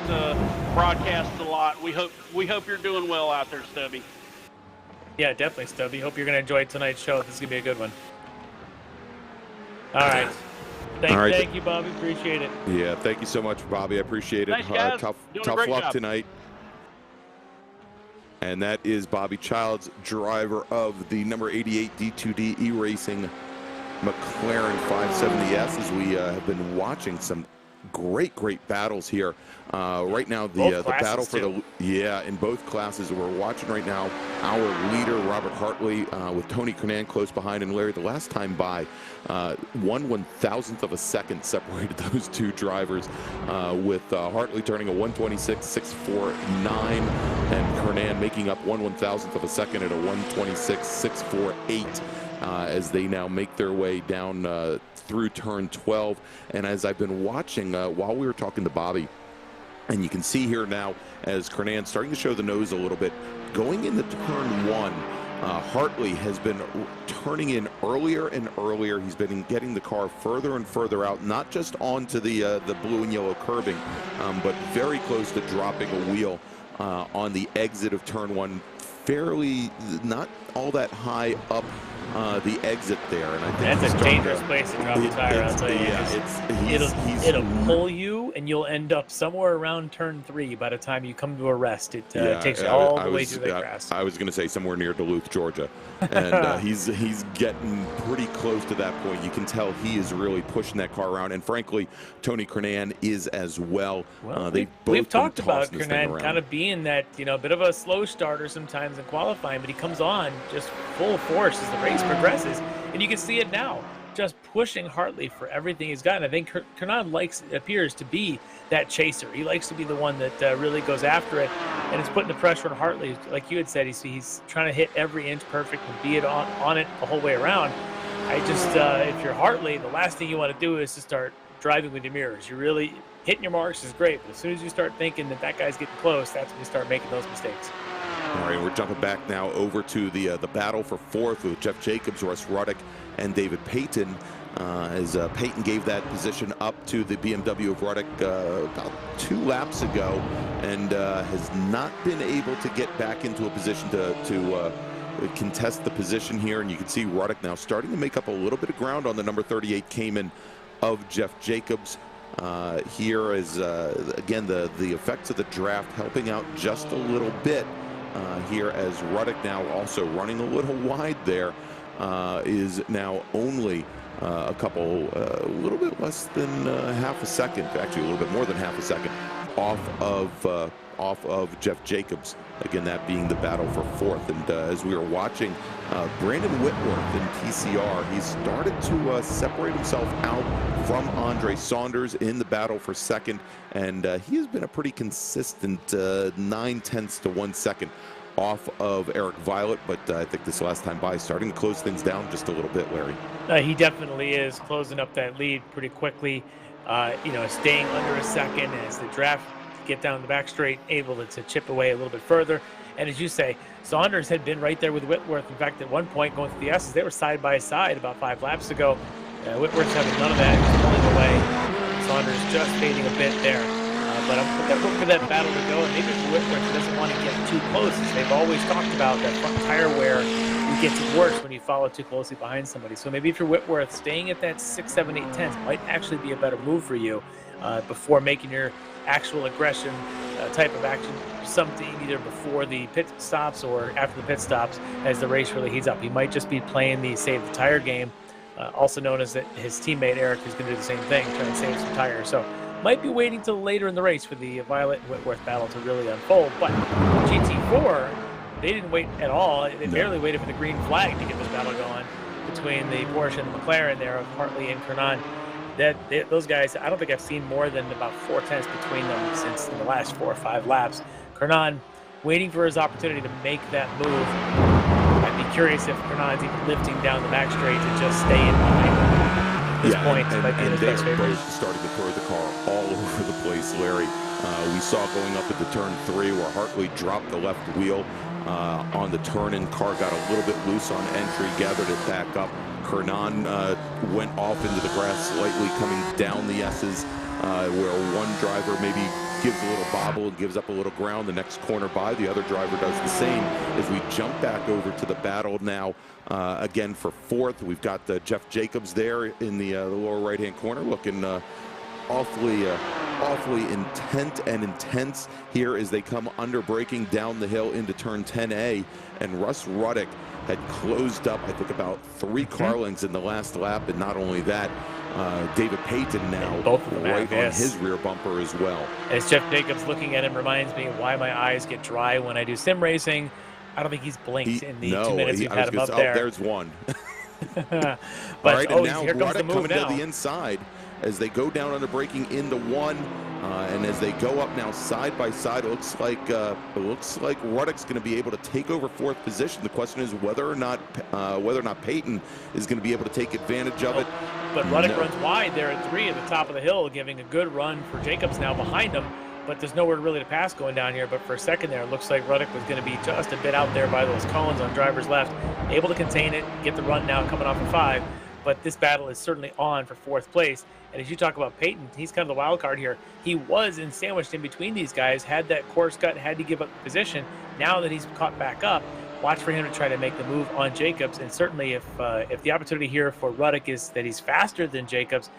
broadcasts a lot. We hope you're doing well out there, Stubby. Yeah, definitely, Stubby. Hope you're going to enjoy tonight's show. This is going to be a good one. All right. Thank you, Bobby. Appreciate it. Yeah, thank you so much, Bobby. I appreciate it. Thanks, guys. Tough luck job tonight. And that is Bobby Childs, driver of the number 88 D2D E-Racing McLaren 570S, as we have been watching some great battles here. Right now, the battle for in both classes we're watching right now. our leader, Robert Hartley, with Tony Kernan close behind. And Larry, the last time by, 1/1000th of a second separated those two drivers, with Hartley turning a 1:26.649 and Kernan making up 1/1000th of a second at a 1:26.648 as they now make their way down through turn 12. And as I've been watching while we were talking to Bobby, and you can see here now as Kernan starting to show the nose a little bit, going into turn 1, Hartley has been turning in earlier and earlier. He's been getting the car further and further out, not just onto the blue and yellow curbing, but very close to dropping a wheel on the exit of turn 1, fairly not all that high up the exit there. And I think that's a dangerous place to drop a tire, I'll tell you. Yeah, it'll pull you, and you'll end up somewhere around turn 3 by the time you come to a rest. It takes you all the way through the grass. I was going to say somewhere near Duluth, Georgia, and he's getting pretty close to that point. You can tell he is really pushing that car around, and frankly, Tony Kernan is as well. We've talked about Kernan kind of being that bit of a slow starter sometimes in qualifying, but he comes on just full force as the race progresses, and you can see it now, just pushing Hartley for everything he's got. And I think Kernan appears to be that chaser. He likes to be the one that really goes after it, and it's putting the pressure on Hartley. Like you had said, he's trying to hit every inch perfect and be it on it the whole way around. I just if you're Hartley, the last thing you want to do is to start driving with your mirrors. You're really hitting your marks is great, but as soon as you start thinking that guy's getting close, that's when you start making those mistakes. All right, we're jumping back now over to the battle for 4th with Jeff Jacobs, Russ Ruddick, and David Payton. As Payton gave that position up to the BMW of Ruddick about 2 laps ago, and has not been able to get back into a position to contest the position here. And you can see Ruddick now starting to make up a little bit of ground on the number 38 Cayman of Jeff Jacobs. Here is again the effects of the draft helping out just a little bit. Here as Ruddick now also running a little wide there, is now only a little bit less than half a second, actually a little bit more than half a second off of Jeff Jacobs. Again, that being the battle for 4th. And as we were watching Brandon Whitworth in PCR, he started to separate himself out from Andre Saunders in the battle for 2nd, and he has been a pretty consistent 0.9 to 1 second off of Eric Violet, but I think this last time by starting to close things down just a little bit, Larry. He definitely is closing up that lead pretty quickly, staying under a second as the draft get down the back straight, able to chip away a little bit further. And as you say, Saunders had been right there with Whitworth. In fact, at one point going through the S's, they were side by side about 5 laps ago. Whitworth's having none of that. He's pulling away. Saunders just fading a bit there. But I'm going to look for that battle to go. And maybe for Whitworth, he doesn't want to get too close. As they've always talked about that front tire wear, it gets worse when you follow too closely behind somebody. So maybe if you're Whitworth, staying at that 6, 7, 8 tenths might actually be a better move for you before making your actual aggression type of action something either before the pit stops or after the pit stops as the race really heats up. He might just be playing the save the tire game, also known as that his teammate Eric is going to do the same thing, trying to save some tires. So might be waiting till later in the race for the Violet and Whitworth battle to really unfold. But GT4, they didn't wait at all. They barely waited for the green flag to get this battle going between the Porsche and the McLaren there of Hartley and Kernan. Those guys, I don't think I've seen more than about 4 tenths between them since the last 4 or 5 laps. Kernan waiting for his opportunity to make that move. I'd be curious if Kernan's even lifting down the back straight to just stay in behind at this point. And they're both starting to throw the car all over the place, Larry. We saw going up into turn 3 where Hartley dropped the left wheel on the turn-in. Car got a little bit loose on entry, gathered it back up. Kernan went off into the grass slightly, coming down the S's, where one driver maybe gives a little bobble and gives up a little ground. The next corner by, the other driver does the same. As we jump back over to the battle now, again for 4th, we've got Jeff Jacobs there in the lower right-hand corner, looking awfully intent and intense here as they come under braking down the hill into turn 10A. And Russ Ruddick had closed up, I think, about 3 car lengths in the last lap. And not only that, David Payton now right on his rear bumper as well. As Jeff Jacobs looking at him reminds me why my eyes get dry when I do sim racing. I don't think he's blinked in the no, 2 minutes we've had him up oh, there. there's one. But All right, and now here comes the Ruddock move coming now. to the inside as they go down under braking into one, and as they go up now side by side, it looks like Ruddock's going to be able to take over 4th position. The question is whether or not Peyton is going to be able to take advantage of it. But Ruddock runs wide there at 3 at the top of the hill, giving a good run for Jacobs now behind him. But there's nowhere really to pass going down here. But for a second there, it looks like Ruddock was going to be just a bit out there by those cones on driver's left. Able to contain it, get the run now coming off of 5. But this battle is certainly on for 4th place. And as you talk about Peyton, he's kind of the wild card here. He was sandwiched in between these guys, had that course cut, had to give up the position. Now that he's caught back up, watch for him to try to make the move on Jacobs. And certainly if the opportunity here for Ruddock is that he's faster than Jacobs,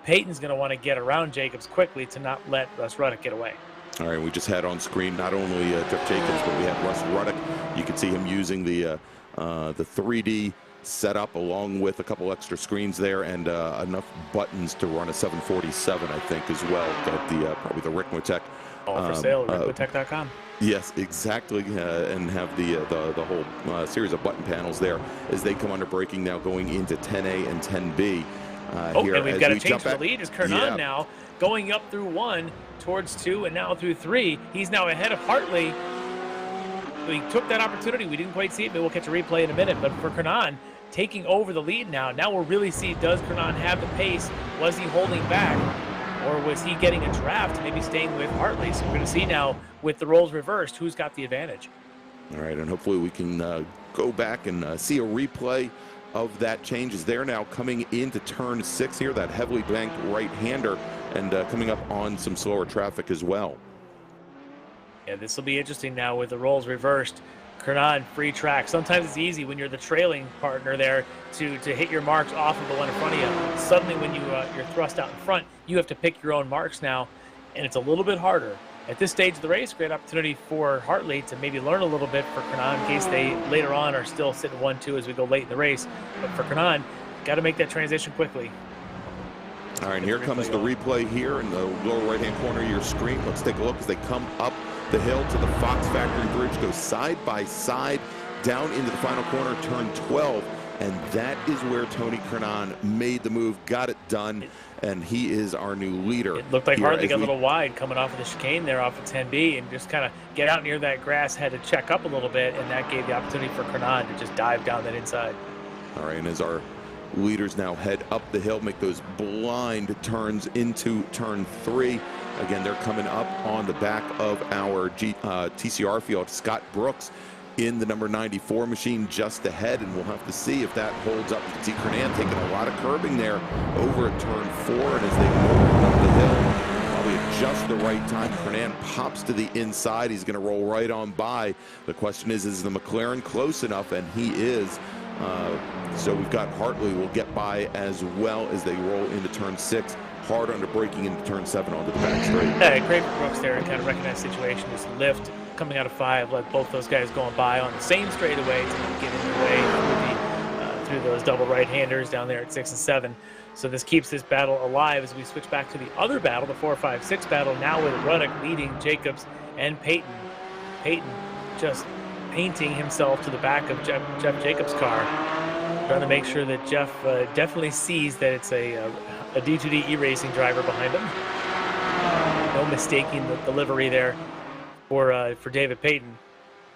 Peyton's going to want to get around Jacobs quickly to not let Russ Ruddock get away. All right, we just had on screen not only Jeff Jacobs, but we had Russ Ruddock. You can see him using the 3D setup along with a couple extra screens there and enough buttons to run a 747, I think, as well. Got the probably the Ricmotech. All for sale at Ricmotech.com. Yes, exactly, and have the whole series of button panels there as they come under braking now, going into 10A and 10B. Here, and we've got a change for the lead as Kernan now going up through 1 towards 2 and now through 3. He's now ahead of Hartley. He took that opportunity. We didn't quite see it, but we'll catch a replay in a minute. But for Kernan, taking over the lead now. Now we'll really see, does Kernan have the pace? Was he holding back? Or was he getting a draft, maybe staying with Hartley? So we're going to see now, with the roles reversed, who's got the advantage. All right, and hopefully we can go back and see a replay of that change as they're now coming into turn 6 here, that heavily banked right-hander, and coming up on some slower traffic as well. Yeah, this will be interesting now with the roles reversed. Kernan, free track. Sometimes it's easy when you're the trailing partner there to hit your marks off of the one in front of you. Suddenly when you're thrust out in front, you have to pick your own marks now, and it's a little bit harder. At this stage of the race, great opportunity for Hartley to maybe learn a little bit for Kernan in case they later on are still sitting 1-2 as we go late in the race. But for Kernan, got to make that transition quickly. All right, here comes the replay here in the lower right-hand corner of your screen. Let's take a look as they come up the hill to the Fox Factory Bridge, go side by side down into the final corner, turn 12. And that is where Tony Kernan made the move, got it done, and he is our new leader. It looked like Hartley got a little wide coming off of the chicane there off of 10B and just kind of get out near that grass, had to check up a little bit, and that gave the opportunity for Kernan to just dive down that inside. All right, and as our leaders now head up the hill, make those blind turns into turn 3. Again, they're coming up on the back of our TCR field. Scott Brooks in the number 94 machine just ahead, and we'll have to see if that holds up. You can see Kernan taking a lot of curbing there over at turn 4, and as they move up the hill, probably at just the right time, Kernan pops to the inside. He's going to roll right on by. The question is the McLaren close enough? And he is. So we've got Hartley will get by as well as they roll into turn 6. Hard under braking into turn 7 onto the back straight. Yeah, great for Brooks there to kind of recognize the situation. This lift coming out of 5, let both those guys going by on the same straightaway to get in the way through those double right-handers down there at 6 and 7. So this keeps this battle alive as we switch back to the other battle, the 4, 5, 6 battle, now with Ruddock leading Jacobs and Peyton. Peyton just painting himself to the back of Jeff Jacobs' car, trying to make sure that Jeff definitely sees that it's a D2D iRacing driver behind him. No mistaking the livery there for David Peyton.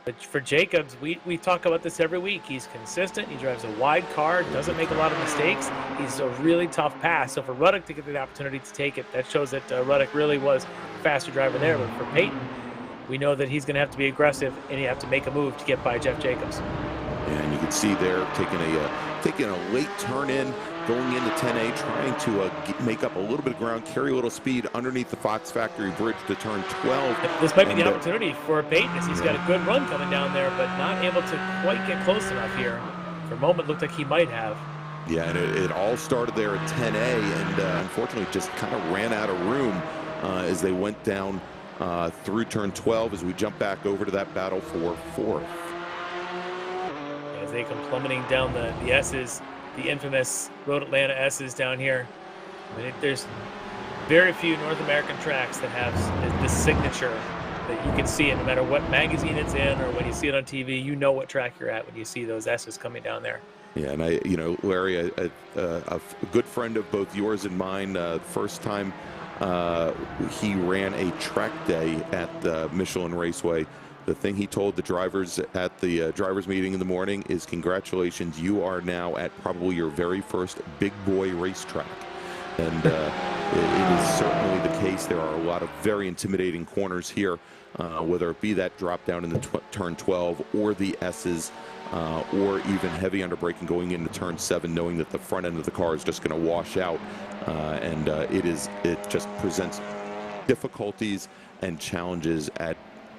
But for Jacobs, we talk about this every week. He's consistent. He drives a wide car, doesn't make a lot of mistakes. He's a really tough pass. So for Ruddock to get the opportunity to take it, that shows that Ruddock really was a faster driver there. But for Peyton, we know that he's going to have to be aggressive, and you have to make a move to get by Jeff Jacobs. And you can see there taking a late turn in, going into 10A, trying to make up a little bit of ground, carry a little speed underneath the Fox Factory Bridge to turn 12. This might be the opportunity for Peyton, as he's got a good run coming down there, but not able to quite get close enough here. For a moment, looked like he might have. Yeah, and it all started there at 10A, and unfortunately just kind of ran out of room as they went down through turn 12 as we jump back over to that battle for 4th. As they come plummeting down the S's, the infamous Road Atlanta S's down here. I mean, there's very few North American tracks that have this signature that you can see it no matter what magazine it's in or when you see it on TV. You know what track you're at when you see those S's coming down there. Yeah, and Larry, a good friend of both yours and mine, first time he ran a track day at the Michelin Raceway. The thing he told the drivers at the drivers meeting in the morning is, congratulations, you are now at probably your very first big boy racetrack. And it is certainly the case. There are a lot of very intimidating corners here, whether it be that drop down in the turn 12 or the S's, or even heavy underbraking going into turn 7, knowing that the front end of the car is just going to wash out. It just presents difficulties and challenges at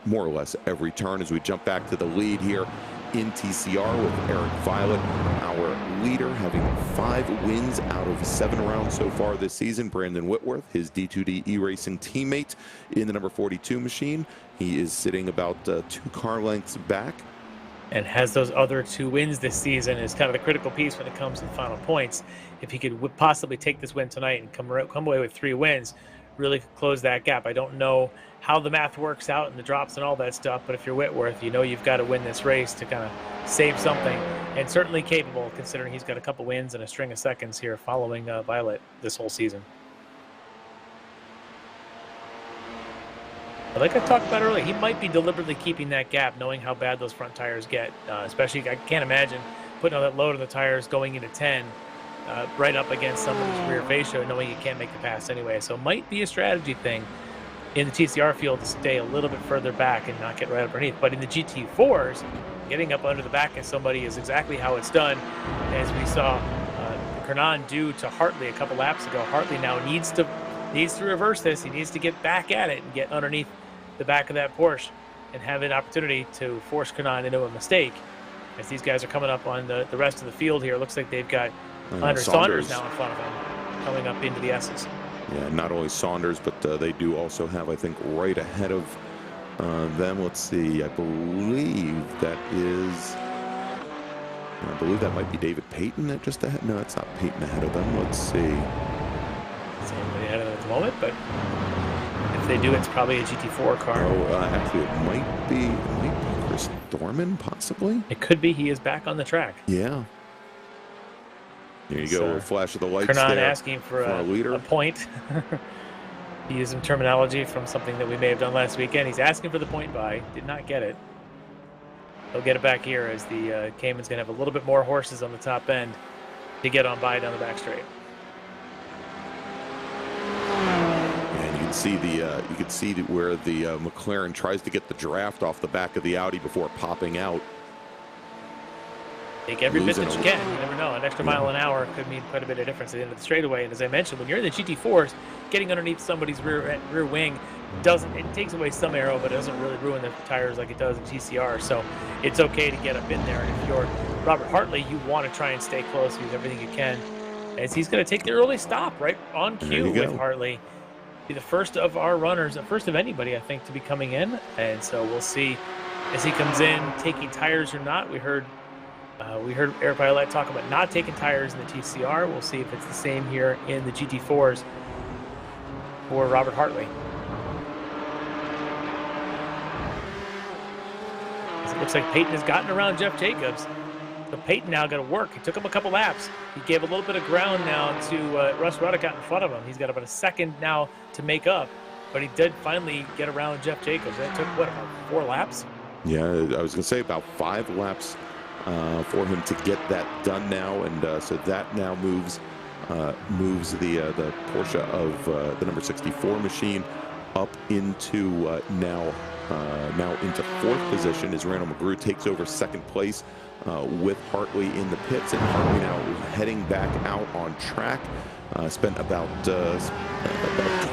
more or less every turn. As we jump back to the lead here in TCR with Eric Violet, our leader, having 5 wins out of 7 rounds so far this season. Brandon Whitworth, his D2D iRacing teammate in the number 42 machine. He is sitting about 2 car lengths back. And has those other 2 wins this season is kind of the critical piece when it comes to the final points. If he could possibly take this win tonight and come away with 3 wins, really close that gap. I don't know how the math works out and the drops and all that stuff, but if you're Whitworth, you know you've got to win this race to kind of save something, and certainly capable considering he's got a couple wins and a string of seconds here following Violet this whole season. But like I talked about earlier, he might be deliberately keeping that gap, knowing how bad those front tires get. Especially, I can't imagine putting all that load on the tires going into 10, right up against someone's rear fascia, knowing you can't make the pass anyway. So it might be a strategy thing in the TCR field to stay a little bit further back and not get right underneath. But in the GT4s, getting up under the back of somebody is exactly how it's done, as we saw Kernan do to Hartley a couple laps ago. Hartley now needs to reverse this. He needs to get back at it and get underneath the back of that Porsche and have an opportunity to force Kernan into a mistake. As these guys are coming up on the rest of the field here, it looks like they've got Hunter Saunders now in front of them, coming up into the S's. Yeah, not only Saunders, but they do also have, I think, right ahead of them. Let's see, I believe that might be David Payton that just ahead. No, it's not Payton ahead of them. Let's see. Somebody ahead of them at the moment, but if they do, it's probably a GT4 car. Oh, actually, it might be Chris Dorman, possibly. It could be. He is back on the track. Yeah. There you go, a flash of the lights Kernan there asking for a point. He used some terminology from something that we may have done last weekend. He's asking for the point by, did not get it. He'll get it back here as the Cayman's going to have a little bit more horses on the top end to get on by down the back straight. And you can see where the McLaren tries to get the draft off the back of the Audi before popping out. Take every bit that you can. You never know. An extra mile an hour could mean quite a bit of difference at the end of the straightaway. And as I mentioned, when you're in the GT4s, getting underneath somebody's rear wing it takes away some aero, but it doesn't really ruin the tires like it does in TCR. So it's okay to get up in there. And if you're Robert Hartley, you want to try and stay close, use everything you can. As he's going to take the early stop right on cue with Hartley. Be the first of our runners, the first of anybody, I think, to be coming in. And so we'll see as he comes in, taking tires or not. We heard Eric Violet talk about not taking tires in the TCR. We'll see if it's the same here in the GT4s for Robert Hartley. It looks like Payton has gotten around Jeff Jacobs. So Payton now got to work. It took him a couple laps. He gave a little bit of ground now to Russ Ruddock out in front of him. He's got about a second now to make up, but he did finally get around Jeff Jacobs. That took, what, about 4 laps? Yeah, I was going to say about 5 laps for him to get that done now, and so that now moves the Porsche of the number 64 machine up into now into 4th position as Randall McGrew takes over 2nd place with Hartley in the pits, and Hartley now heading back out on track. Spent about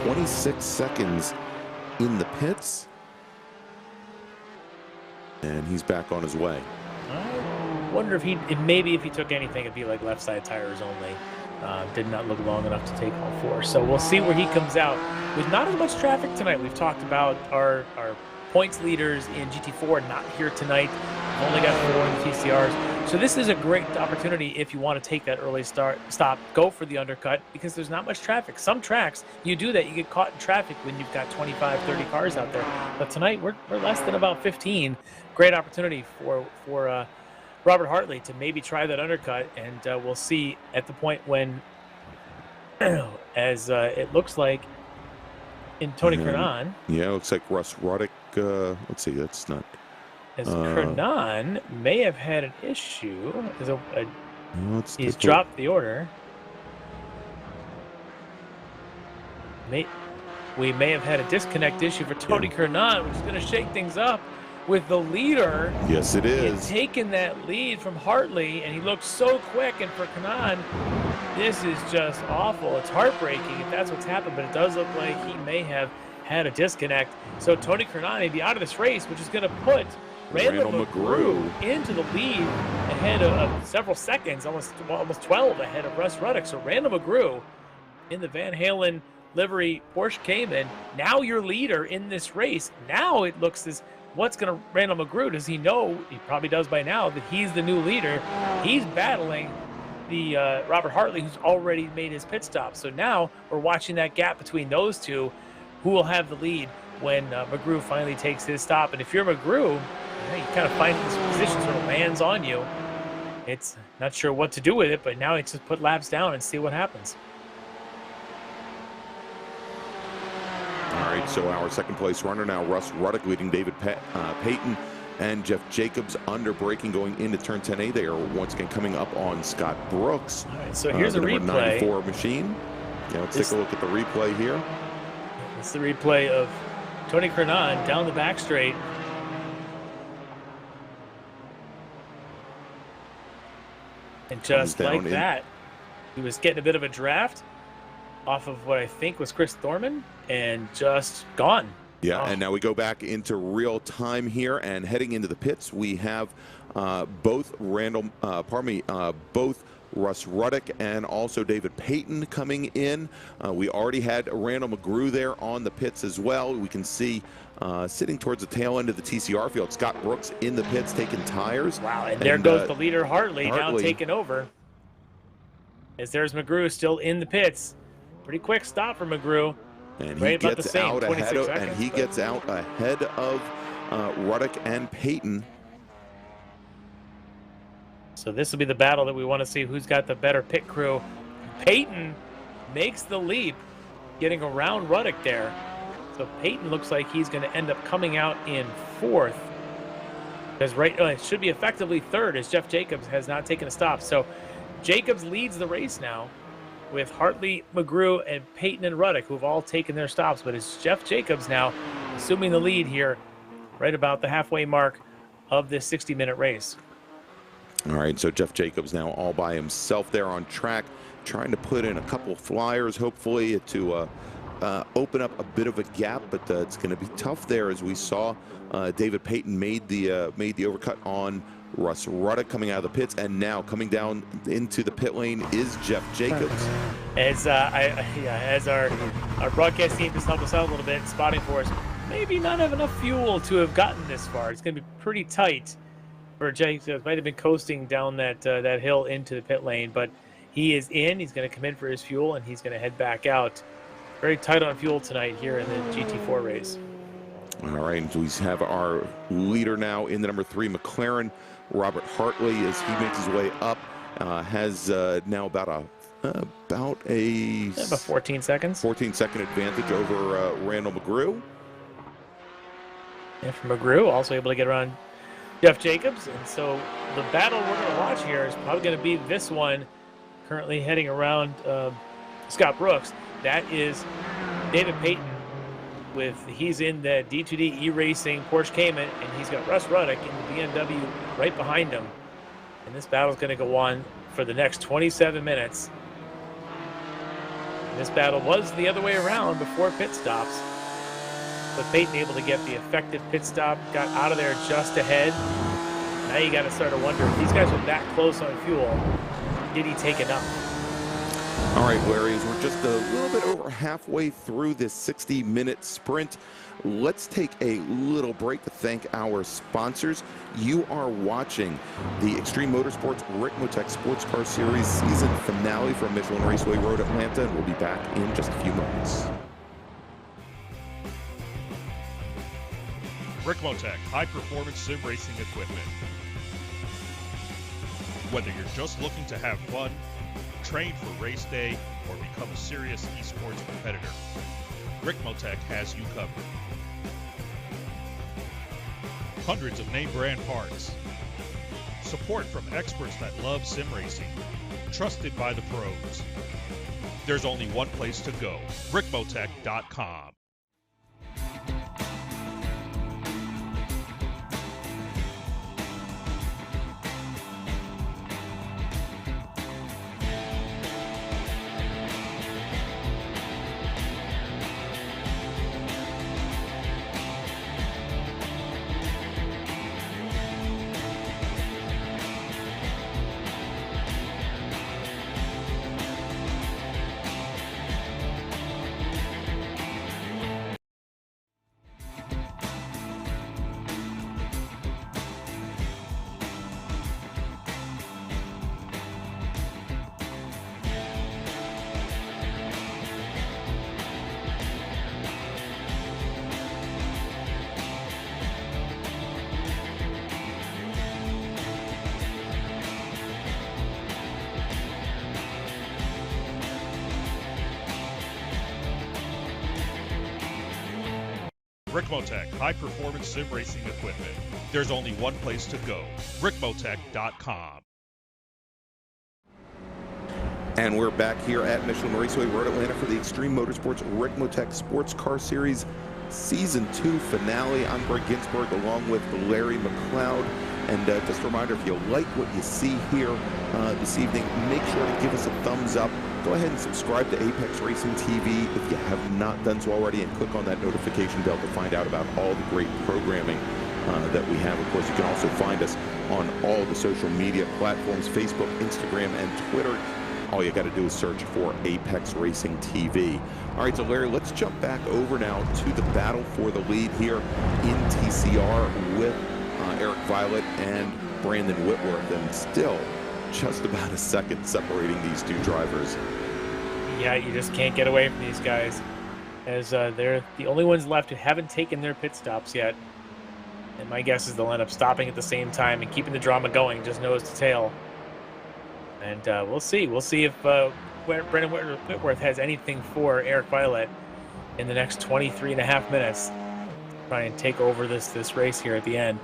26 seconds in the pits, and he's back on his way. I wonder if maybe if he took anything, it'd be like left side tires only. Did not look long enough to take all 4. So we'll see where he comes out. With not as much traffic tonight, we've talked about our points leaders in GT4 not here tonight. only got 4 in the TCRs. So this is a great opportunity if you want to take that early stop, go for the undercut, because there's not much traffic. Some tracks, you do that, you get caught in traffic when you've got 25, 30 cars out there. But tonight, we're less than about 15. Great opportunity for Robert Hartley to maybe try that undercut, and we'll see at the point when, as it looks like in Tony Kernan. Yeah, it looks like Russ Ruddick. Let's see, that's not. As Kernan may have had an issue. He's dropped the order. We may have had a disconnect issue for Tony Kernan, which is going to shake things up with the leader. Yes, it is. Taking that lead from Hartley, and he looked so quick. And for Kernan, this is just awful. It's heartbreaking if that's what's happened, but it does look like he may have had a disconnect. So Tony Kernan may be out of this race, which is going to put Randall McGrew into the lead ahead of several seconds, almost 12 ahead of Russ Ruddick. So Randall McGrew in the Van Halen livery Porsche Cayman, now your leader in this race. Now it looks as Randall McGrew, does he know, he probably does by now, that he's the new leader. He's battling the Robert Hartley, who's already made his pit stop. So now we're watching that gap between those two, who will have the lead when McGrew finally takes his stop. And if you're McGrew, you kind of find this position sort of lands on you. It's not sure what to do with it, but now it's just put laps down and see what happens. All right, so our second place runner now, Russ Ruddick, leading David Payton and Jeff Jacobs under braking going into turn 10A. They are once again coming up on Scott Brooks. All right, so here's a replay. 94 machine. Yeah, let's take a look at the replay here. It's the replay of Tony Kernan down the back straight. And just like that, he was getting a bit of a draft off of what I think was Chris Thorman, and just gone. Yeah, and now we go back into real time here, and heading into the pits, we have both Russ Ruddick and also David Payton coming in. We already had Randall McGrew there on the pits as well. We can see sitting towards the tail end of the TCR field, Scott Brooks in the pits taking tires. Wow, and there goes the leader Hartley now taking over. As there's McGrew still in the pits. Pretty quick stop for McGrew. And he gets out ahead of, gets out ahead of Ruddick and Payton. So this will be the battle that we want to see who's got the better pit crew. Payton makes the leap, getting around Ruddick there. So Payton looks like he's going to end up coming out in 4th. Because it should be effectively 3rd, as Jeff Jacobs has not taken a stop. So Jacobs leads the race now with Hartley, McGrew, and Payton and Ruddick, who have all taken their stops. But it's Jeff Jacobs now assuming the lead here right about the halfway mark of this 60-minute race. All right, so Jeff Jacobs now all by himself there on track, trying to put in a couple flyers, hopefully to open up a bit of a gap, but it's going to be tough there, as we saw. David Payton made the overcut on Russ Ruddick coming out of the pits, and now coming down into the pit lane is Jeff Jacobs. As our broadcast team just helped us out a little bit, spotting for us, maybe not have enough fuel to have gotten this far. It's going to be pretty tight for Jacobs. Might have been coasting down that hill into the pit lane, but he is in. He's going to come in for his fuel, and he's going to head back out. Very tight on fuel tonight here in the GT4 race. All right, we have our leader now in the number 3 McLaren, Robert Hartley, as he makes his way up. Has now about 14 seconds. 14-second advantage over Randall McGrew. And for McGrew, also able to get around Jeff Jacobs. And so the battle we're going to watch here is probably going to be this one, currently heading around Scott Brooks. That is David Payton. He's in the D2D iRacing Porsche Cayman, and he's got Russ Ruddick in the BMW right behind him. And this battle is going to go on for the next 27 minutes. And this battle was the other way around before pit stops. But Payton able to get the effective pit stop, got out of there just ahead. Now you got to start to wonder, if these guys were that close on fuel, did he take enough? All right, Larry, as we're just a little bit over halfway through this 60-minute sprint, let's take a little break to thank our sponsors. You are watching the Extreme Motorsports Ricmotech Sportscar Series season finale from Michelin Raceway Road, Atlanta, and we'll be back in just a few moments. Ricmotech, high-performance sim racing equipment. Whether you're just looking to have fun, train for race day, or become a serious esports competitor, Ricmotech has you covered. Hundreds of name brand parts. Support from experts that love sim racing. Trusted by the pros. There's only one place to go, Ricmotech.com. Ricmotech, high-performance sim racing equipment. There's only one place to go, Ricmotech.com. And we're back here at Michelin Raceway Road, Atlanta for the Extreme Motorsports Ricmotech Sports Car Series Season 2 finale. I'm Greg Ginsburg along with Larry McLeod. And just a reminder, if you like what you see here this evening, make sure to give us a thumbs up. Go ahead and subscribe to Apex Racing TV if you have not done so already, and click on that notification bell to find out about all the great programming that we have. Of course, you can also find us on all the social media platforms, Facebook, Instagram, and Twitter. All you got to do is search for Apex Racing TV. All right, so Larry, let's jump back over now to the battle for the lead here in TCR with Eric Violet and Brandon Whitworth, and still just about a second separating these two drivers. Yeah, you just can't get away from these guys, as they're the only ones left who haven't taken their pit stops yet. And my guess is they'll end up stopping at the same time and keeping the drama going, just nose to tail. And we'll see. We'll see if Brandon Whitworth has anything for Eric Violet in the next 23.5 minutes. Try and take over this race here at the end.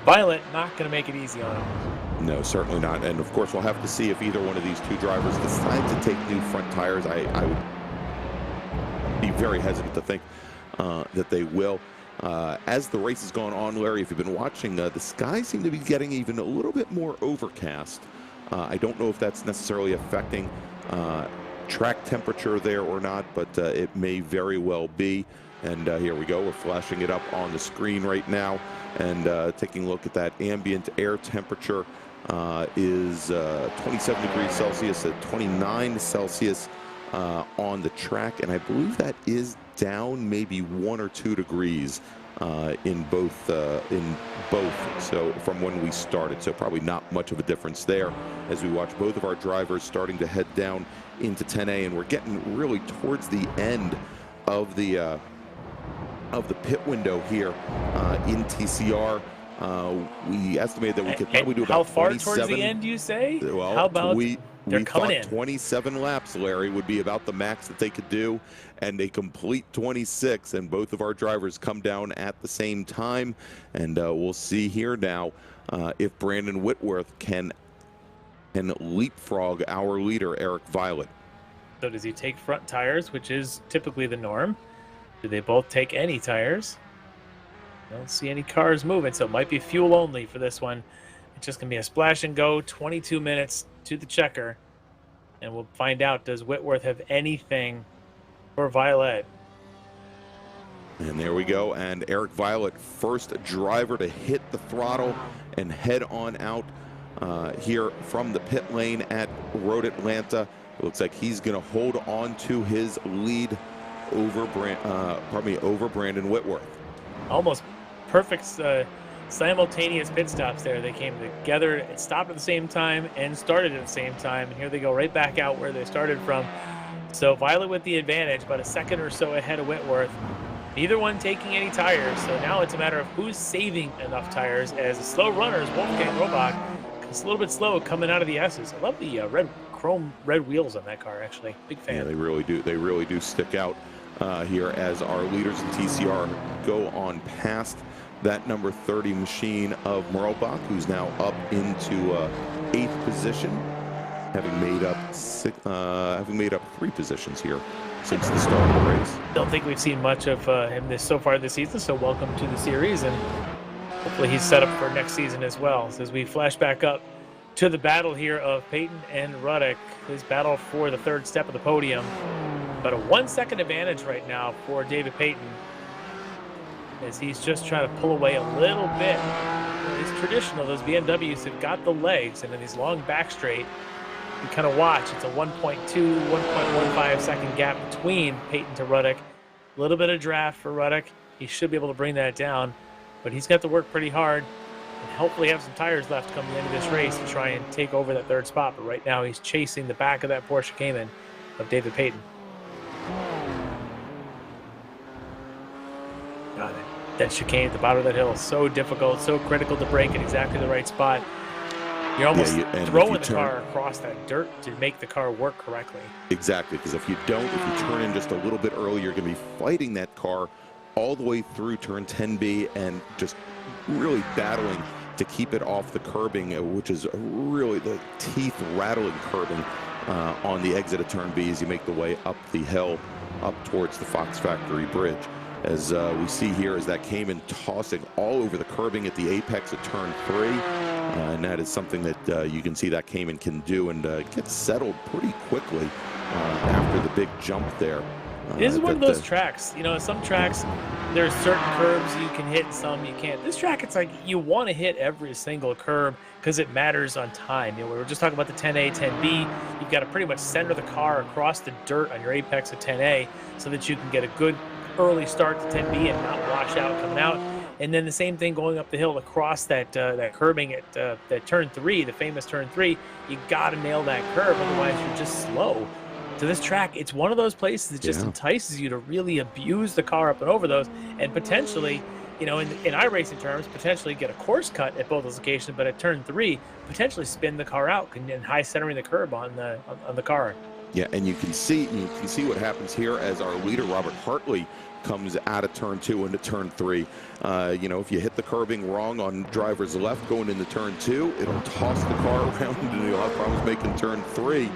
Violet not going to make it easy on him. No, certainly not. And of course, we'll have to see if either one of these two drivers decide to take new front tires. I would be very hesitant to think that they will. As the race has gone on, Larry, if you've been watching, the skies seem to be getting even a little bit more overcast. I don't know if that's necessarily affecting track temperature there or not, but it may very well be. And here we go. We're flashing it up on the screen right now. And taking a look at that ambient air temperature is 27 degrees Celsius at 29 Celsius on the track. And I believe that is down maybe 1 or 2 degrees in both. So from when we started. So probably not much of a difference there as we watch both of our drivers starting to head down into 10A. And we're getting really towards the end of the pit window here in TCR. We estimated that we could probably do about how far 27. Towards the end, you say? Well, how about we they're coming thought in? 27 laps, Larry, would be about the max that they could do, and they complete 26, and both of our drivers come down at the same time. And we'll see here now if Brandon Whitworth can leapfrog our leader, Eric Violet. So does he take front tires, which is typically the norm? Do they both take any tires? I don't see any cars moving, so it might be fuel only for this one. It's just going to be a splash and go, 22 minutes to the checker. And we'll find out, does Whitworth have anything for Violet? And there we go. And Eric Violet, first driver to hit the throttle and head on out here from the pit lane at Road Atlanta. It looks like he's going to hold on to his lead over Brandon Whitworth. Almost perfect simultaneous pit stops there. They came together, stopped at the same time, and started at the same time. And here they go right back out where they started from. So Violet with the advantage, about a second or so ahead of Whitworth. Neither one taking any tires. So now it's a matter of who's saving enough tires, as the slow runners, Wolfgang Robach, it's a little bit slow coming out of the S's. I love the chrome red wheels on that car, actually. Big fan. Yeah, they really do. They really do stick out here as our leaders in TCR go on past that number 30 machine of Merlbach, who's now up into 8th position, having made up 3 positions here since the start of the race. Don't think we've seen much of him so far this season, so welcome to the series, and hopefully he's set up for next season as well. So as we flash back up to the battle here of Payton and Ruddock, his battle for the 3rd step of the podium. About a 1-second advantage right now for David Payton, as he's just trying to pull away a little bit. It's traditional. Those BMWs have got the legs, and in these long back straight, you kind of watch. It's a 1.2, 1.15 second gap between Payton to Ruddock. A little bit of draft for Ruddock. He should be able to bring that down, but he's got to work pretty hard and hopefully have some tires left come the end of this race to try and take over that 3rd spot. But right now he's chasing the back of that Porsche Cayman of David Payton. Got it. That chicane at the bottom of that hill, so difficult, so critical to brake in exactly the right spot. You're almost throwing the car across that dirt to make the car work correctly. Exactly, because if you turn in just a little bit early, you're going to be fighting that car all the way through turn 10B and just really battling to keep it off the curbing, which is really the teeth-rattling curbing on the exit of turn B as you make the way up the hill, up towards the Fox Factory Bridge. As we see here, as that Cayman tossing all over the curbing at the apex of turn 3. And that is something that you can see that Cayman can do, and gets settled pretty quickly after the big jump there. This is one of those tracks. You know, some tracks, there's certain curbs you can hit, some you can't. This track, it's like you want to hit every single curb because it matters on time. You know, we were just talking about the 10A, 10B. You've got to pretty much center the car across the dirt on your apex of 10A so that you can get a good early start to 10B and not wash out coming out. And then the same thing going up the hill across that that curbing at that turn 3, the famous turn 3. You got to nail that curb, otherwise you're just slow. So this track, it's one of those places that just entices you to really abuse the car up and over those, and potentially, you know, in iRacing terms, potentially get a course cut at both those locations, but at turn 3, potentially spin the car out and high centering the curb on the car. Yeah, and you can see what happens here as our leader Robert Hartley comes out of turn 2 into turn 3. You know, if you hit the curbing wrong on driver's left going into turn 2, it'll toss the car around and you'll have problems making turn 3.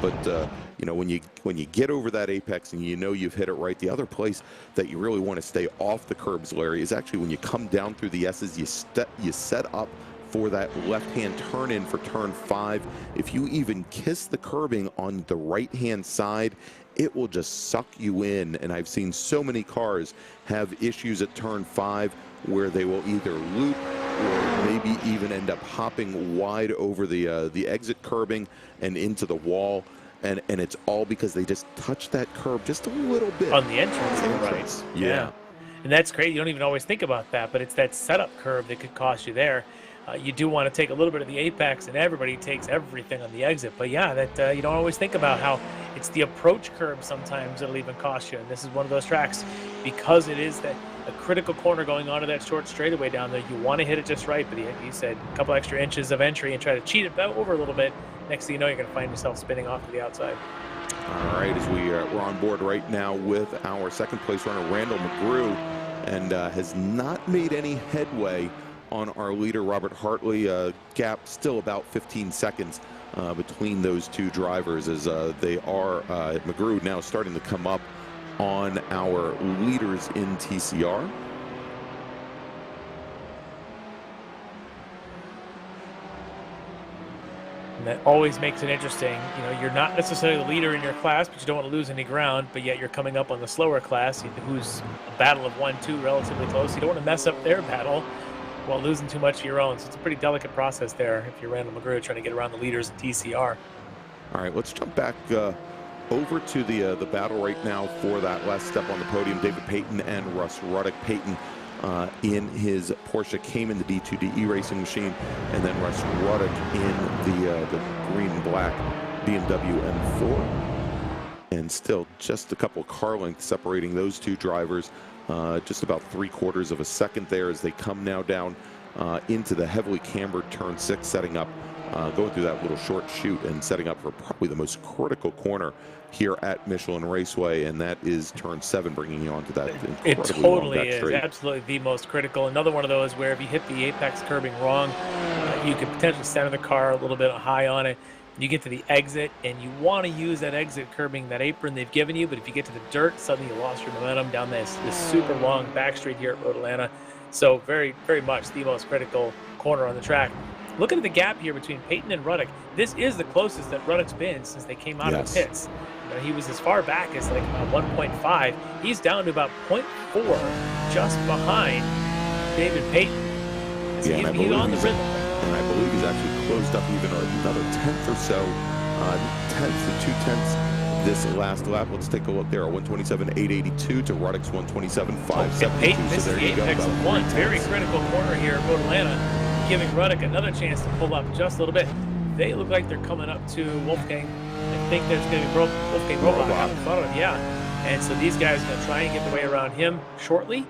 But you know, when you get over that apex and you know you've hit it right, the other place that you really want to stay off the curbs, Larry, is actually when you come down through the S's, you set up for that left-hand turn in for turn 5. If you even kiss the curbing on the right-hand side, it will just suck you in. And I've seen so many cars have issues at turn 5 where they will either loop or maybe even end up hopping wide over the exit curbing and into the wall. And it's all because they just touch that curb just a little bit. On the entrance, right. Yeah. And that's great. You don't even always think about that, but it's that setup curb that could cost you there. You do want to take a little bit of the apex, and everybody takes everything on the exit. But yeah, that you don't always think about how it's the approach curb sometimes that'll even cost you. And this is one of those tracks, because it is that a critical corner going onto that short straightaway down there. You want to hit it just right, but you said a couple extra inches of entry and try to cheat it over a little bit. Next thing you know, you're going to find yourself spinning off to the outside. All right, as we're on board right now with our second place runner, Randall McGrew, and has not made any headway on our leader, Robert Hartley. Gap still about 15 seconds between those two drivers, as they are, McGrew now starting to come up on our leaders in TCR. And that always makes it interesting. You know, you're not necessarily the leader in your class, but you don't want to lose any ground, but yet you're coming up on the slower class, who's a battle of 1-2 relatively close. You don't want to mess up their battle while losing too much of your own. So it's a pretty delicate process there if you're Randall McGrew trying to get around the leaders in TCR. All right, let's jump back over to the battle right now for that last step on the podium. David Payton and Russ Ruddock. Payton in his Porsche Cayman, the D2D e-racing machine, and then Russ Ruddock in the green and black BMW M4. And still just a couple car lengths separating those two drivers. Just about 3/4 of a second there as they come now down into the heavily cambered turn 6, setting up, going through that little short chute and setting up for probably the most critical corner here at Michelin Raceway, and that is turn 7, bringing you onto that incredibly It totally long back is straight. absolutely the most critical. Another one of those where if you hit the apex curbing wrong, you could potentially center the car a little bit high on it. You get to the exit, and you want to use that exit curbing, that apron they've given you, but if you get to the dirt, suddenly you lost your momentum down this super long back straight here at Road Atlanta. So very, very much the most critical corner on the track. Looking at the gap here between Payton and Ruddock, this is the closest that Ruddock's been since they came out of the pits. He was as far back as like 1.5. He's down to about 0.4, just behind David Payton. So Yeah, he's on the rhythm. And I believe he's actually closed up even another 1/10 or so, 1/10 to 2/10 this last lap. Let's take a look there. 127.882 to Ruddock's 127.572. Payton missed the apex of 1. Very critical corner here at Road Atlanta, giving Ruddock another chance to pull up just a little bit. They look like they're coming up to Wolfgang. I think there's going to be Wolfgang Robot out in front of him, yeah. And so these guys are going to try and get the way around him shortly.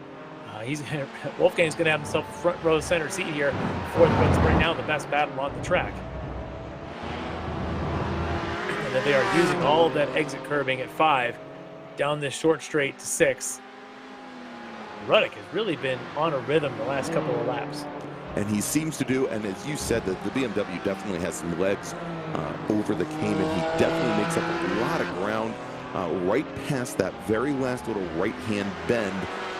Wolfgang's going to have himself a front row center seat here for what's right now the best battle on the track. And that they are using all of that exit curbing at 5 down this short straight to 6. Ruddock has really been on a rhythm the last couple of laps. And he seems to do, and as you said, that the BMW definitely has some legs over the Cayman. He definitely makes up a lot of ground right past that very last little right-hand bend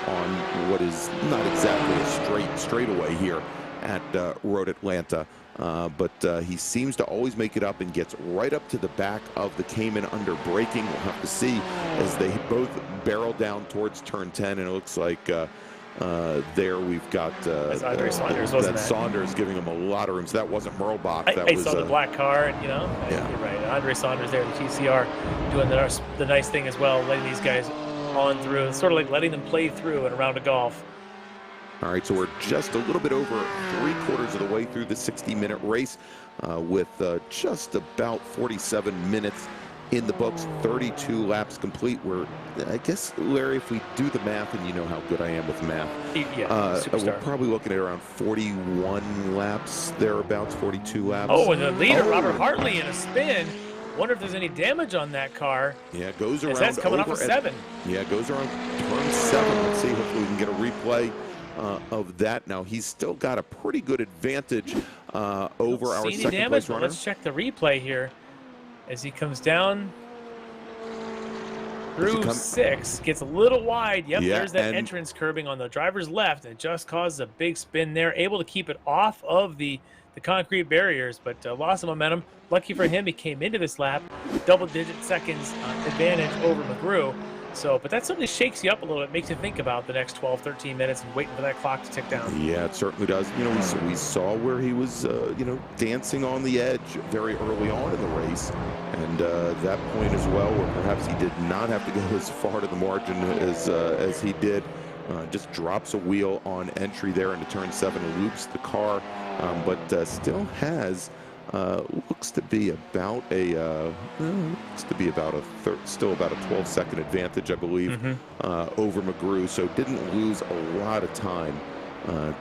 on what is not exactly a straightaway here at Road Atlanta. But he seems to always make it up and gets right up to the back of the Cayman under braking. We'll have to see as they both barrel down towards turn 10, and it looks like there we've got Andre Saunders, wasn't that? Saunders giving him a lot of room. So that wasn't Merlbach. I saw the black car, and you're right. Andre Saunders there, the TCR, doing the nice thing as well, letting these guys on through. It's sort of like letting them play through in a round of golf. All right, so we're just a little bit over 3/4 of the way through the 60-minute race with just about 47 minutes in the books, 32 laps complete. I guess, Larry, if we do the math, and you know how good I am with math, we're probably looking at around 41 laps, thereabouts, 42 laps. Oh, and the leader, Robert Hartley, in a spin. Wonder if there's any damage on that car. Yeah, it goes around. That's coming off of 7. Yeah, it goes around turn 7. Let's see, hopefully we can get a replay of that. Now, he's still got a pretty good advantage over our second-place runner. Let's check the replay here as he comes down through 6, gets a little wide. Yep, there's that entrance curbing on the driver's left, and it just causes a big spin there. Able to keep it off of the concrete barriers, but lost some momentum. Lucky for him, he came into this lap double-digit seconds advantage over McGrew. So, but that certainly shakes you up a little bit, makes you think about the next 12, 13 minutes and waiting for that clock to tick down. Yeah, it certainly does. You know, we saw where he was, dancing on the edge very early on in the race. And that point as well, where perhaps he did not have to go as far to the margin as he did. Just drops a wheel on entry there into turn 7, loops the car, but still has looks to be about a still about a 12-second advantage, I believe, over McGrew. So didn't lose a lot of time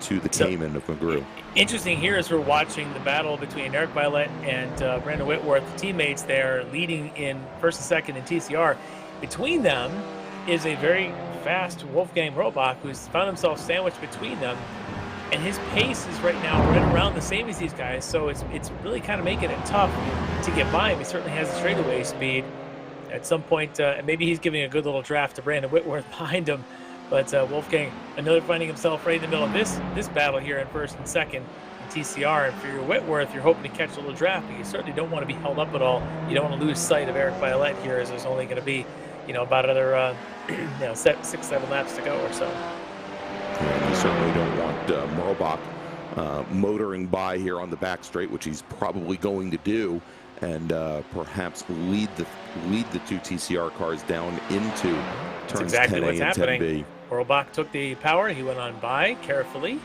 to the Cayman of McGrew. Interesting here as we're watching the battle between Eric Violette and Brandon Whitworth, teammates there, leading in first and second in TCR. Between them is a very fast Wolfgang Robach, who's found himself sandwiched between them. And his pace is right now right around the same as these guys, so it's really kind of making it tough to get by him. He certainly has the straightaway speed. At some point, maybe he's giving a good little draft to Brandon Whitworth behind him. But Wolfgang, another finding himself right in the middle of this battle here in first and second in TCR. And for your Whitworth, you're hoping to catch a little draft, but you certainly don't want to be held up at all. You don't want to lose sight of Eric Violette here, as there's only going to be, about another 6-7 laps to go or so. And you certainly don't want Merlbach motoring by here on the back straight, which he's probably going to do, and perhaps lead the two TCR cars down into turns exactly 10A what's and happening. 10B. Orbach took the power. He went on by carefully. And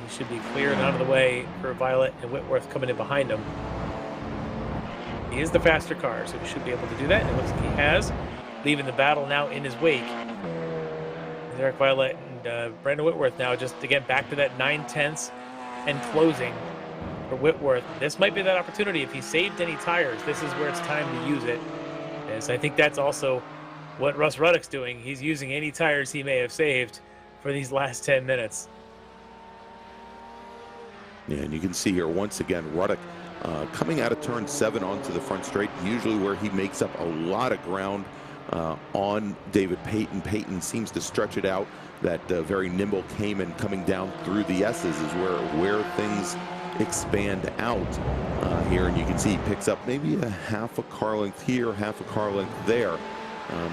he should be cleared out of the way for Violet and Whitworth coming in behind him. He is the faster car, so he should be able to do that. And it looks like he has, leaving the battle now in his wake. Eric Violet and Brandon Whitworth now just, again, back to that 9/10 and closing for Whitworth. This might be that opportunity. If he saved any tires, this is where it's time to use it. As I think that's also what Russ Ruddock's doing. He's using any tires he may have saved for these last 10 minutes. Yeah, and you can see here once again Ruddock coming out of turn 7 onto the front straight, usually where he makes up a lot of ground on David Payton. Payton seems to stretch it out. That very nimble Cayman coming down through the S's is where things expand out here, and you can see he picks up maybe a half a car length here, half a car length there.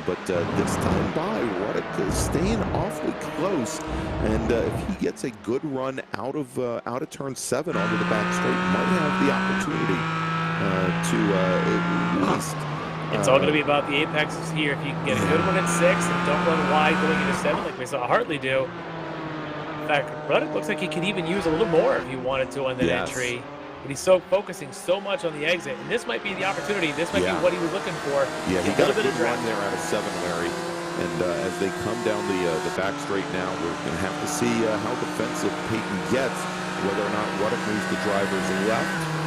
But this time by, Ruddock is staying awfully close, and if he gets a good run out of turn 7 onto the back straight, might have the opportunity to at least. It's all going to be about the apexes here. If you can get a good one at 6 and don't run wide going into 7 like we saw Hartley do. In fact, Ruddock looks like he could even use a little more if he wanted to on that entry. But he's focusing so much on the exit, and this might be the opportunity. This might be what he was looking for. Yeah, he got a good run there out of 7, Larry. And as they come down the back straight now, we're going to have to see how defensive Payton gets, whether or not Ruddock moves the drivers left.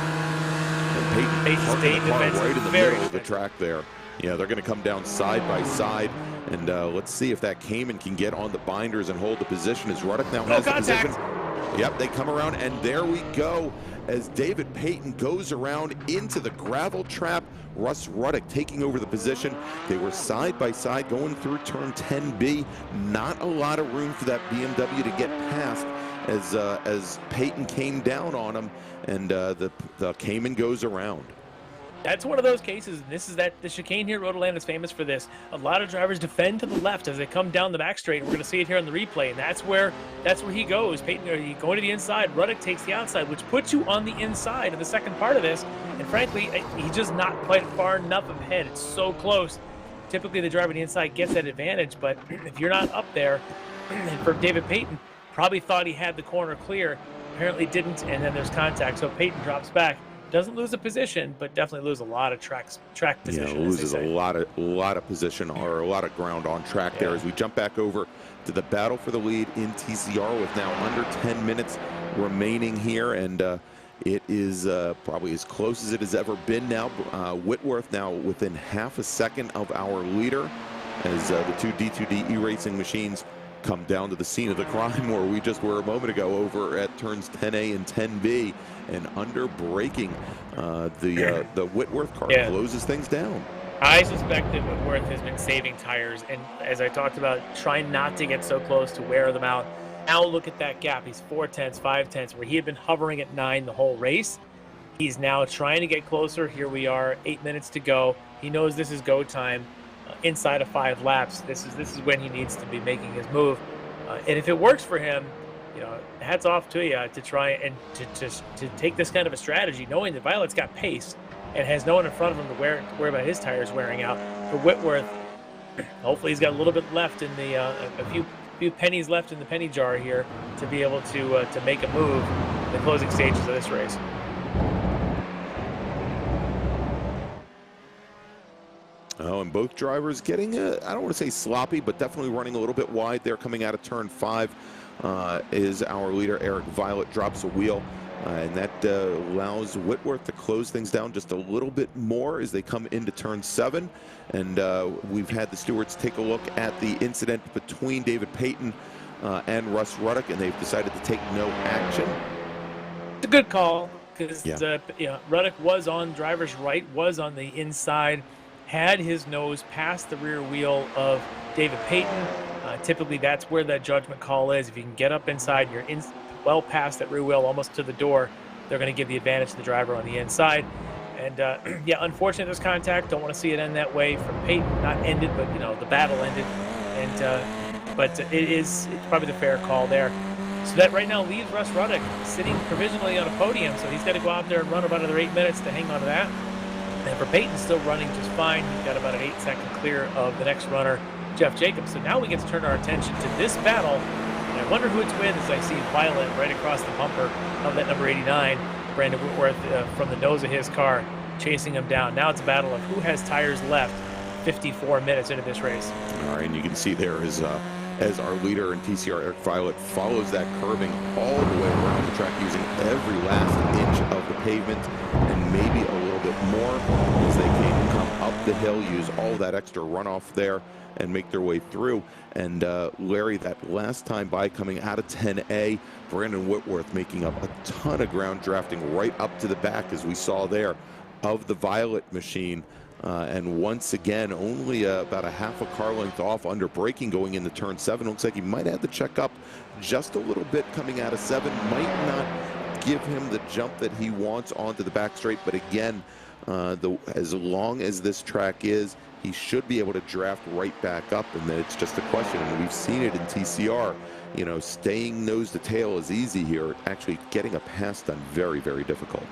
And Payton stayed defensive right in the middle of the track there. Yeah, they're going to come down side by side, and let's see if that Cayman can get on the binders and hold the position as Ruddock now has the position. Yep, they come around, and there we go. As David Payton goes around into the gravel trap, Russ Ruddock taking over the position. They were side by side going through turn 10B. Not a lot of room for that BMW to get past as Payton came down on him, and the Cayman goes around. That's one of those cases, and this is the chicane here. Road Atlanta is famous for this. A lot of drivers defend to the left as they come down the back straight. We're going to see it here on the replay, and that's where he goes. Payton, he going to the inside. Ruddock takes the outside, which puts you on the inside of the second part of this. And frankly, he's just not quite far enough ahead. It's so close. Typically, the driver on the inside gets that advantage, but if you're not up there, and for David Payton, probably thought he had the corner clear, apparently didn't, and then there's contact. So Payton drops back. Doesn't lose a position, but definitely lose a lot of track position. Yeah, loses a lot of position or a lot of ground on track there. As we jump back over to the battle for the lead in TCR with now under 10 minutes remaining here, and it is probably as close as it has ever been now. Whitworth now within half a second of our leader as the two D2D iRacing machines come down to the scene of the crime where we just were a moment ago over at turns 10A and 10B, and under braking the Whitworth car closes things down. I suspect that Whitworth has been saving tires, and as I talked about, trying not to get so close to wear them out. Now look at that gap. He's 4/10, 5/10, where he had been hovering at 9 the whole race. He's now trying to get closer. Here we are, 8 minutes to go. He knows this is go time. Inside of 5 laps, this is when he needs to be making his move, and if it works for him, hats off to you to try and to take this kind of a strategy, knowing that Violet's got pace and has no one in front of him to worry about his tires wearing out. For Whitworth, hopefully he's got a little bit left in the a few pennies left in the penny jar here to be able to make a move in the closing stages of this race. Oh, and both drivers getting, I don't want to say sloppy, but definitely running a little bit wide there coming out of turn 5 is our leader, Eric Violet, drops a wheel. And that allows Whitworth to close things down just a little bit more as they come into turn 7. And we've had the stewards take a look at the incident between David Payton and Russ Ruddock, and they've decided to take no action. It's a good call because Ruddock was on driver's right, was on the inside, had his nose past the rear wheel of David Payton. Typically, that's where that judgment call is. If you can get up inside, you're well past that rear wheel, almost to the door, they're going to give the advantage to the driver on the inside. And unfortunately, there's contact. Don't want to see it end that way from Payton. Not ended, but the battle ended. And but it's probably the fair call there. So that right now leaves Russ Ruddock sitting provisionally on a podium. So he's got to go out there and run about another 8 minutes to hang on to that. And for Peyton, still running just fine. He's got about an 8-second clear of the next runner, Jeff Jacobs. So now we get to turn our attention to this battle. And I wonder who it's with as I see Violet right across the bumper of that number 89, Brandon Whitworth from the nose of his car, chasing him down. Now it's a battle of who has tires left 54 minutes into this race. All right, and you can see there is as our leader in TCR, Eric Violet, follows that curving all the way around the track using every last inch of the pavement and maybe a little bit more as they can come up the hill, use all that extra runoff there and make their way through. And Larry, that last time by coming out of 10A, Brandon Whitworth making up a ton of ground, drafting right up to the back as we saw there of the Violet machine. And once again, only about a half a car length off under braking going into turn 7. Looks like he might have to check up just a little bit coming out of 7. Might not give him the jump that he wants onto the back straight. But again, as long as this track is, he should be able to draft right back up. And then it's just a question. And we've seen it in TCR. You know, staying nose to tail is easy here. Actually, getting a pass done very, very difficult.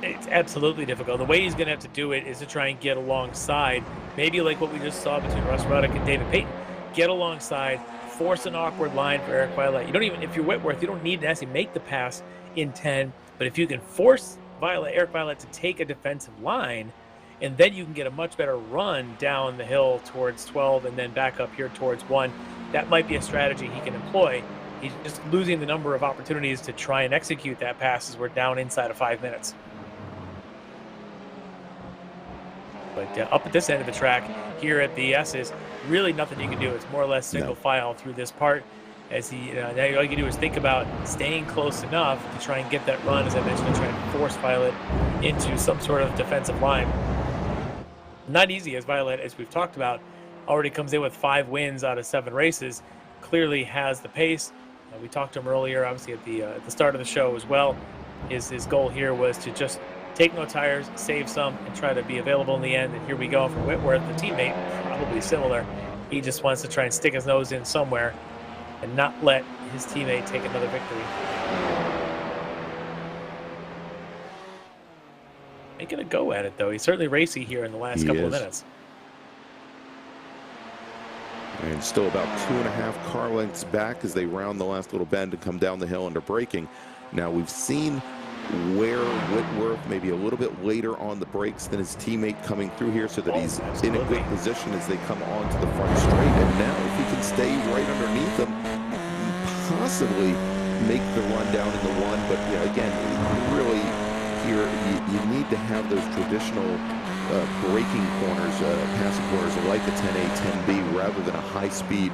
It's absolutely difficult. The way he's going to have to do it is to try and get alongside, maybe like what we just saw between Russ Ruddock and David Payton. Get alongside, force an awkward line for Eric Violet. You don't even, if you're Whitworth, you don't need to actually make the pass in 10, but if you can force Eric Violet to take a defensive line, and then you can get a much better run down the hill towards 12 and then back up here towards 1. That might be a strategy he can employ. He's just losing the number of opportunities to try and execute that pass as we're down inside of 5 minutes. But up at this end of the track, here at the S's, really nothing you can do. It's more or less single file through this part. As he, now all you can do is think about staying close enough to try and get that run, as I mentioned, to try and force Violet into some sort of defensive line. Not easy, as Violet, as we've talked about, already comes in with 5 wins out of 7 races. Clearly has the pace. We talked to him earlier, obviously at the start of the show as well. His goal here was to just take no tires, save some, and try to be available in the end. And here we go for Whitworth, the teammate, probably similar. He just wants to try and stick his nose in somewhere and not let his teammate take another victory. Making a go at it, though. He's certainly racy here in the last couple of minutes. And still about 2.5 car lengths back as they round the last little bend and come down the hill under braking. Now we've seen where Whitworth maybe a little bit later on the brakes than his teammate coming through here, so that he's in a good position as they come onto the front straight. And now if he can stay right underneath them, possibly make the run down in the 1. But yeah, again, really here you need to have those traditional braking corners, passing corners like a 10A, 10B, rather than a high-speed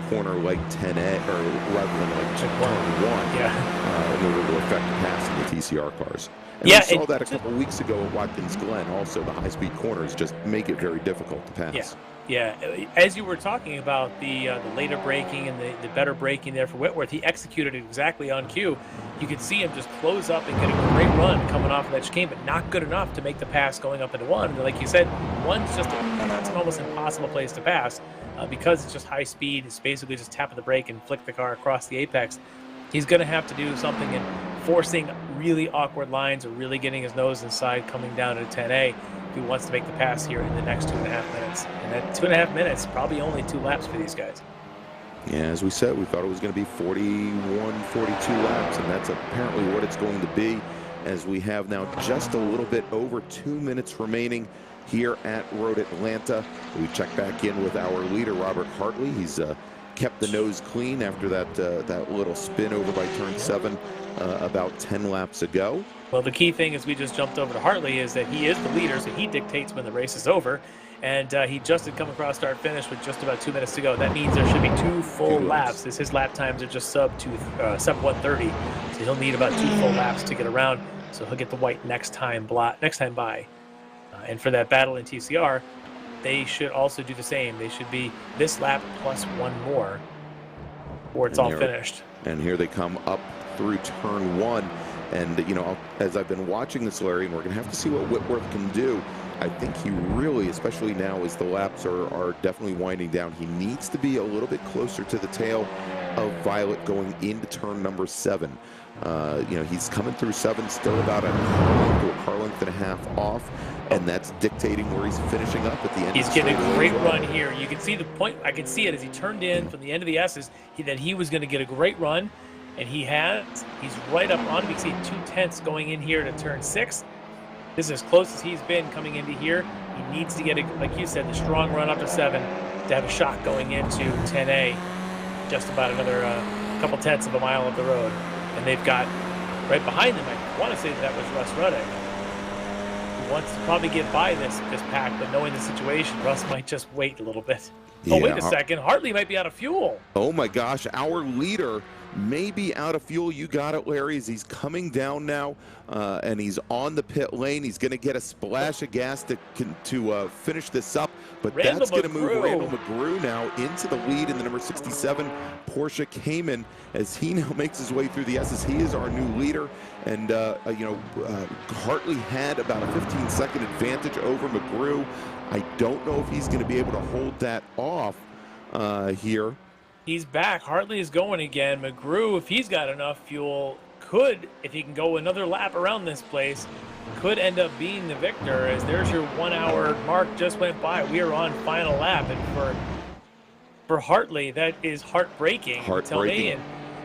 corner like 10A, or rather than like turn 1, in order to affect the pass in the TCR cars. And we saw that a couple weeks ago at Watkins Glen. Also, the high-speed corners just make it very difficult to pass. Yeah, as you were talking about the later braking and the better braking there for Whitworth, he executed it exactly on cue. You could see him just close up and get a great run coming off of that chicane, but not good enough to make the pass going up into 1. And like you said, 1's just it's an almost impossible place to pass because it's just high speed. It's basically just tap of the brake and flick the car across the apex. He's going to have to do something in forcing really awkward lines or really getting his nose inside coming down to 10A if he wants to make the pass here in the next 2.5 minutes. And that 2.5 minutes, probably only 2 laps for these guys. Yeah, as we said, we thought it was going to be 41, 42 laps, and that's apparently what it's going to be, as we have now just a little bit over 2 minutes remaining here at Road Atlanta. We check back in with our leader, Robert Hartley. He's kept the nose clean after that little spin over by turn 7 about 10 laps ago. Well, the key thing is we just jumped over to Hartley is that he is the leader, so he dictates when the race is over. And he just had come across start-finish with just about 2 minutes to go. That means there should be 2 full laps, as his lap times are just sub 130. So he'll need about 2 full laps to get around. So he'll get the white next time by. And for that battle in TCR, they should also do the same. They should be this lap plus 1 more, or it's all finished. And here they come up through turn 1. And, you know, as I've been watching this, Larry, and we're going to have to see what Whitworth can do, I think he really, especially now as the laps are definitely winding down, he needs to be a little bit closer to the tail of Violet going into turn number 7. You know, he's coming through 7, still about a car length and a half off, and that's dictating where he's finishing up at the end. He's getting a great run here. You can see the point. I can see it as he turned in from the end of the S's that he was going to get a great run, and he has. He's right up on him. You can see 2/10 going in here to turn 6. This is as close as he's been coming into here. He needs to get, like you said, the strong run up to 7 to have a shot going into 10A. Just about another couple tenths of a mile up the road. And they've got right behind them, I want to say that was Russ Ruddick, who wants to probably get by this pack, but knowing the situation, Russ might just wait a little bit. Yeah. Oh, wait a second. Hartley might be out of fuel. Oh, my gosh. Our leader may be out of fuel. You got it, Larry, as he's coming down now, and he's on the pit lane. He's going to get a splash of gas to finish this up, but that's going to move Randall McGrew now into the lead in the number 67 Porsche Cayman as he now makes his way through the S's. He is our new leader, and you know, Hartley had about a 15-second advantage over McGrew. I don't know if he's going to be able to hold that off here. He's back. Hartley is going again. McGrew, if he's got enough fuel, could, if he can go another lap around this place, could end up being the victor, as there's your 1 hour mark just went by. We are on final lap, and for Hartley, that is heartbreaking. Tell me, and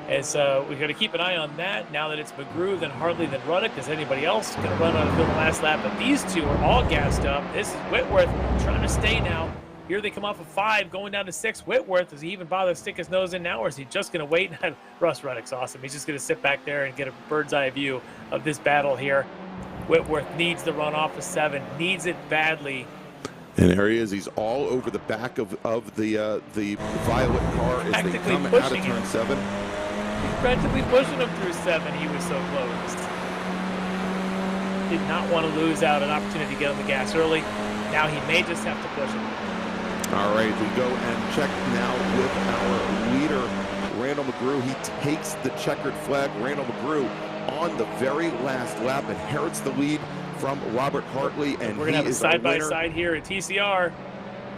as we've got to keep an eye on that. Now that it's McGrew, then Hartley, then Ruddick. Is anybody else going to run on the last lap? But these two are all gassed up. This is Whitworth trying to stay now. Here they come off of 5, going down to 6. Whitworth, does he even bother to stick his nose in now, or is he just going to wait? Russ Ruddick's awesome. He's just going to sit back there and get a bird's eye view of this battle here. Whitworth needs the run off of 7, needs it badly. And there he is. He's all over the back of the Violet car as they come out of turn 7. He's practically pushing him through 7. He was so close. Did not want to lose out an opportunity to get on the gas early. Now he may just have to push him. All right, we go and check now with our leader, Randall McGrew. He takes the checkered flag. Randall McGrew on the very last lap inherits the lead from Robert Hartley, and we're going to have a side-by-side here at TCR.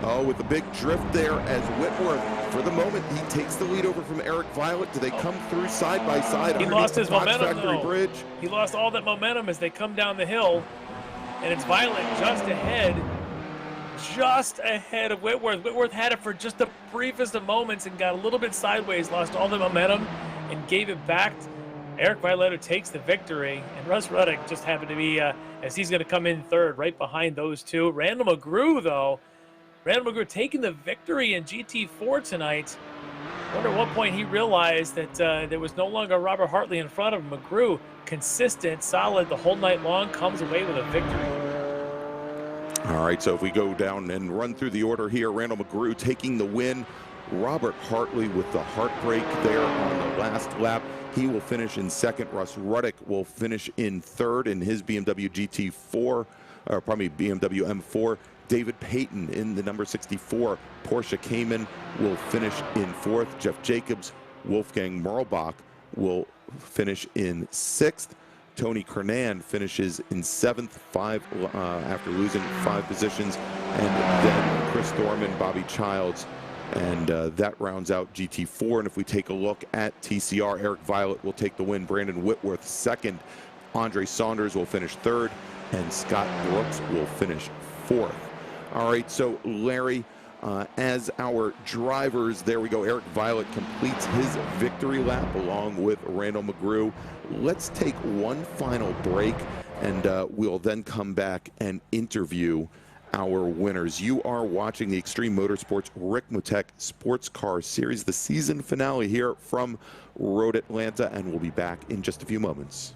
Oh, with the big drift there as Whitworth, for the moment, he takes the lead over from Eric Violet. Do they come through side by side? He lost his momentum, though. Bridge? He lost all that momentum as they come down the hill, and it's Violet just ahead of Whitworth. Whitworth had it for just the briefest of moments and got a little bit sideways, lost all the momentum, and gave it back. Eric Violet takes the victory, and Russ Ruddick just happened to be, as he's going to come in 3rd, right behind those two. Randall McGrew, though, taking the victory in GT4 tonight. I wonder at what point he realized that there was no longer Robert Hartley in front of him. McGrew, consistent, solid the whole night long, comes away with a victory. All right, so if we go down and run through the order here, Randall McGrew taking the win. Robert Hartley with the heartbreak there on the last lap. He will finish in 2nd. Russ Ruddick will finish in 3rd in his BMW GT4, or probably BMW M4. David Payton in the number 64 Porsche Cayman will finish in 4th. Jeff Jacobs, Wolfgang Merlbach will finish in 6th. Tony Kernan finishes in 7th, after losing 5 positions. And then Chris Thorman, Bobby Childs, and that rounds out GT4. And if we take a look at TCR, Eric Violet will take the win. Brandon Whitworth 2nd. Andre Saunders will finish 3rd. And Scott Brooks will finish 4th. All right, so Larry, as our drivers, there we go. Eric Violet completes his victory lap along with Randall McGrew. Let's take one final break, and we'll then come back and interview our winners. You are watching the Extreme Motorsports Ricmotech Sportscar Series, the season finale here from Road Atlanta, and we'll be back in just a few moments.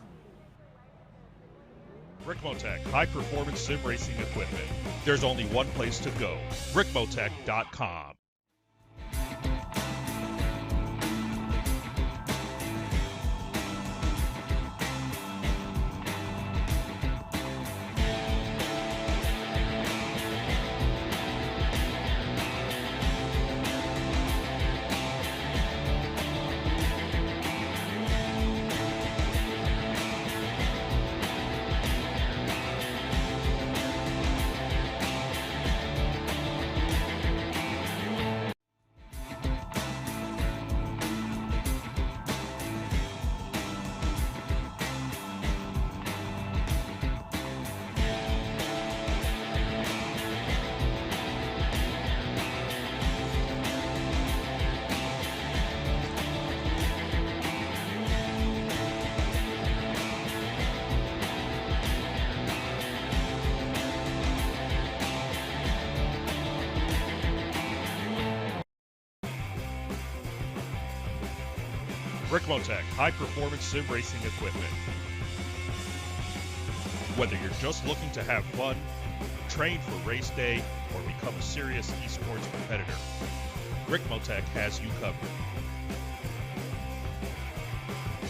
Ricmotech, high-performance sim racing equipment. There's only one place to go, ricmotech.com. Ricmotech high-performance sim racing equipment. Whether you're just looking to have fun, train for race day, or become a serious esports competitor, Ricmotech has you covered.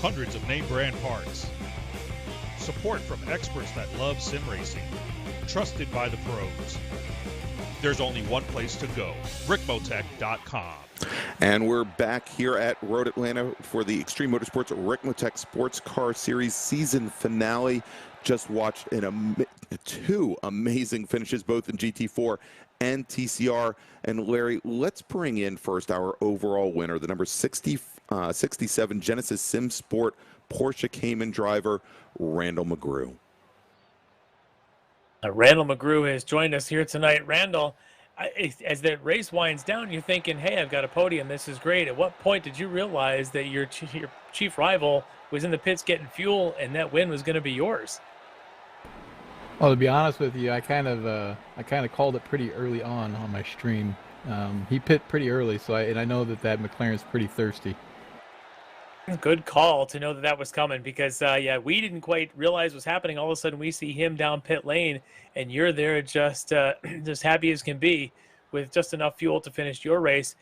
Hundreds of name brand parts. Support from experts that love sim racing. Trusted by the pros. There's only one place to go, ricmotech.com. And we're back here at Road Atlanta for the Extreme Motorsports Ricmotech Sportscar Series season finale. Just watched two amazing finishes, both in GT4 and TCR. And Larry, let's bring in first our overall winner, the number 67 Genesis Sim Sport Porsche Cayman driver, Randall McGrew. Randall McGrew has joined us here tonight. Randall, as the race winds down, you're thinking, hey, I've got a podium. This is great. At what point did you realize that your chief rival was in the pits getting fuel and that win was going to be yours? Well, to be honest with you, I kind of called it pretty early on my stream. He pit pretty early, so I know that McLaren's pretty thirsty. Good call to know that was coming because, yeah, we didn't quite realize what's happening. All of a sudden, we see him down pit lane, and you're there just happy as can be with just enough fuel to finish your race.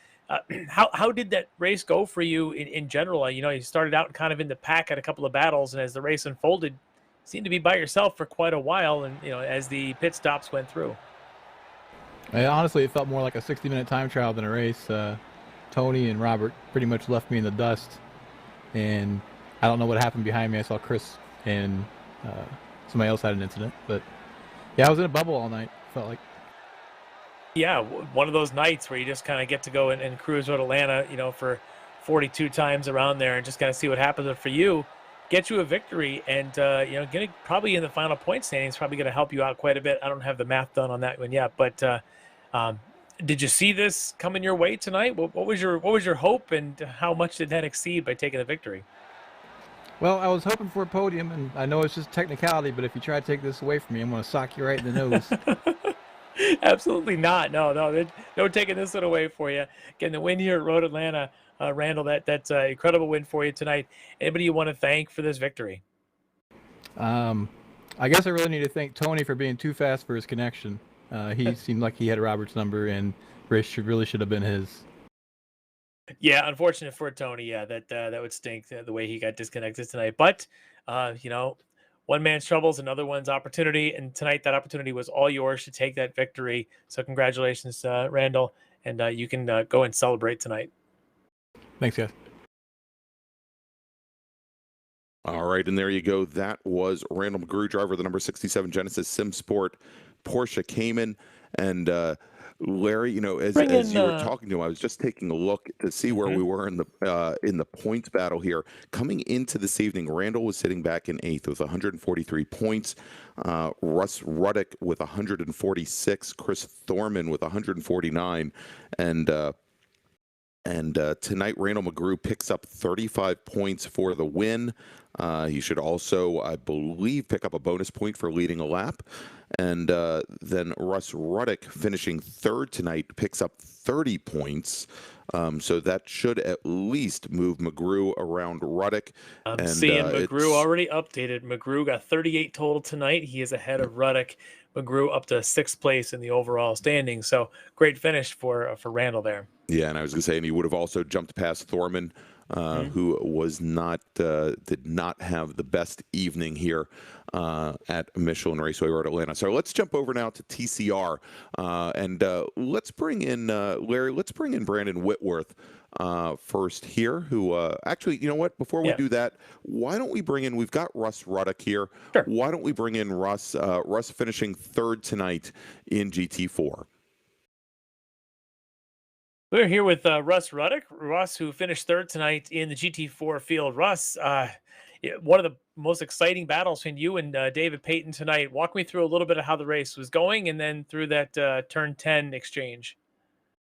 How did that race go for you in general? You know, you started out kind of in the pack at a couple of battles, and as the race unfolded, you seemed to be by yourself for quite a while, and, you know, as the pit stops went through. Honestly, it felt more like a 60-minute time trial than a race. Tony and Robert pretty much left me in the dust. And I don't know what happened behind me. I saw Chris and somebody else had an incident. But, yeah, I was in a bubble all night, felt like. Yeah, one of those nights where you just kind of get to go and cruise Road Atlanta, you know, for 42 times around there and just kind of see what happens. But for you, get you a victory and, you know, probably in the final point standings, probably going to help you out quite a bit. I don't have the math done on that one yet. But did you see this coming your way tonight? What was your hope, and how much did that exceed by taking the victory? Well, I was hoping for a podium, and I know it's just technicality, but if you try to take this away from me, I'm going to sock you right in the nose. Absolutely not. No taking this one away for you. Getting the win here at Road Atlanta, Randall. That's an incredible win for you tonight. Anybody you want to thank for this victory? I guess I really need to thank Tony for being too fast for his connection. He seemed like he had Robert's number, and race really should have been his. Yeah, unfortunate for Tony. Yeah, that would stink the way he got disconnected tonight. But you know, one man's trouble is another one's opportunity, and tonight that opportunity was all yours to take that victory. So congratulations, Randall, and you can go and celebrate tonight. Thanks, guys. All right, and there you go. That was Randall McGrew, driver of the number 67 Genesis Sim Sport Porsche Cayman. And Larry, you know, as you were talking to him, I was just taking a look to see where we were in the points battle here. Coming into this evening, Randall was sitting back in 8th with 143 points. Russ Ruddick with 146. Chris Thorman with 149. And tonight, Randall McGrew picks up 35 points for the win. He should also, I believe, pick up a bonus point for leading a lap. And then Russ Ruddick, finishing 3rd tonight, picks up 30 points. So that should at least move McGrew around Ruddick. I'm seeing McGrew already updated. McGrew got 38 total tonight. He is ahead of Ruddick. McGrew up to 6th place in the overall standing. So great finish for Randall there. Yeah, and I was going to say, and he would have also jumped past Thorman, who was did not have the best evening here at Michelin Raceway Road Atlanta. So let's jump over now to TCR, and let's bring in Larry. Let's bring in Brandon Whitworth first here. Who actually, you know what? Before we do that, why don't we bring in? We've got Russ Ruddick here. Sure. Why don't we bring in Russ? Russ finishing 3rd tonight in GT4. We're here with Russ Ruddick. Russ, who finished 3rd tonight in the GT4 field. Russ, one of the most exciting battles between you and David Payton tonight. Walk me through a little bit of how the race was going, and then through that turn 10 exchange.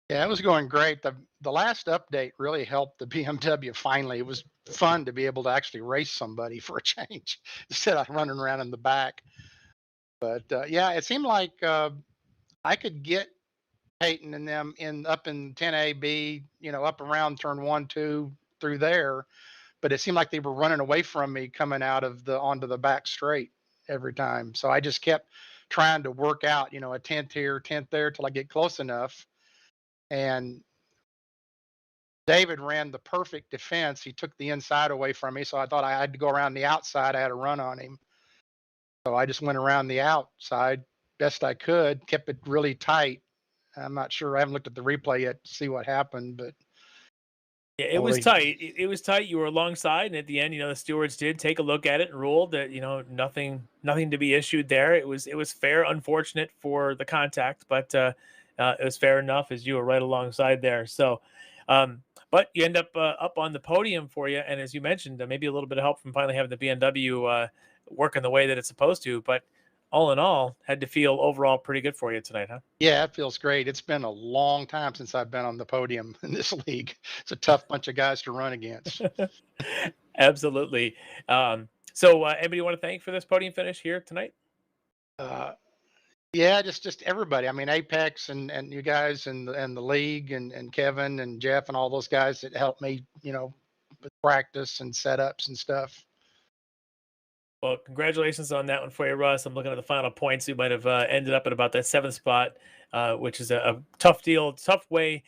Yeah, it was going great. The last update really helped the BMW finally. It was fun to be able to actually race somebody for a change instead of running around in the back. But yeah, it seemed like I could get Peyton and them up in 10A, B, you know, up around turn 1, 2 through there. but it seemed like they were running away from me coming out of onto the back straight every time. So I just kept trying to work out, a 10th here, 10th there till I get close enough. And David ran the perfect defense. He took the inside away from me. So I thought I had to go around the outside. I had a run on him. So I just went around the outside best I could, kept it really tight. I'm not sure. I haven't looked at the replay yet to see what happened, but yeah, it was tight. It was tight. You were alongside, and at the end, the stewards did take a look at it and ruled that nothing to be issued there. It was fair. Unfortunate for the contact, but it was fair enough as you were right alongside there. So, but you end up on the podium for you, and as you mentioned, maybe a little bit of help from finally having the BMW working the way that it's supposed to. But all in all, had to feel overall pretty good for you tonight, huh? Yeah, it feels great. It's been a long time since I've been on the podium in this league. It's a tough bunch of guys to run against. Absolutely. So anybody you want to thank for this podium finish here tonight? Yeah, just everybody. I mean, Apex and you guys and the league and Kevin and Jeff and all those guys that helped me, with practice and setups and stuff. Well, congratulations on that one for you, Russ. I'm looking at the final points. You might have ended up at about that 7th spot, which is a tough deal, tough way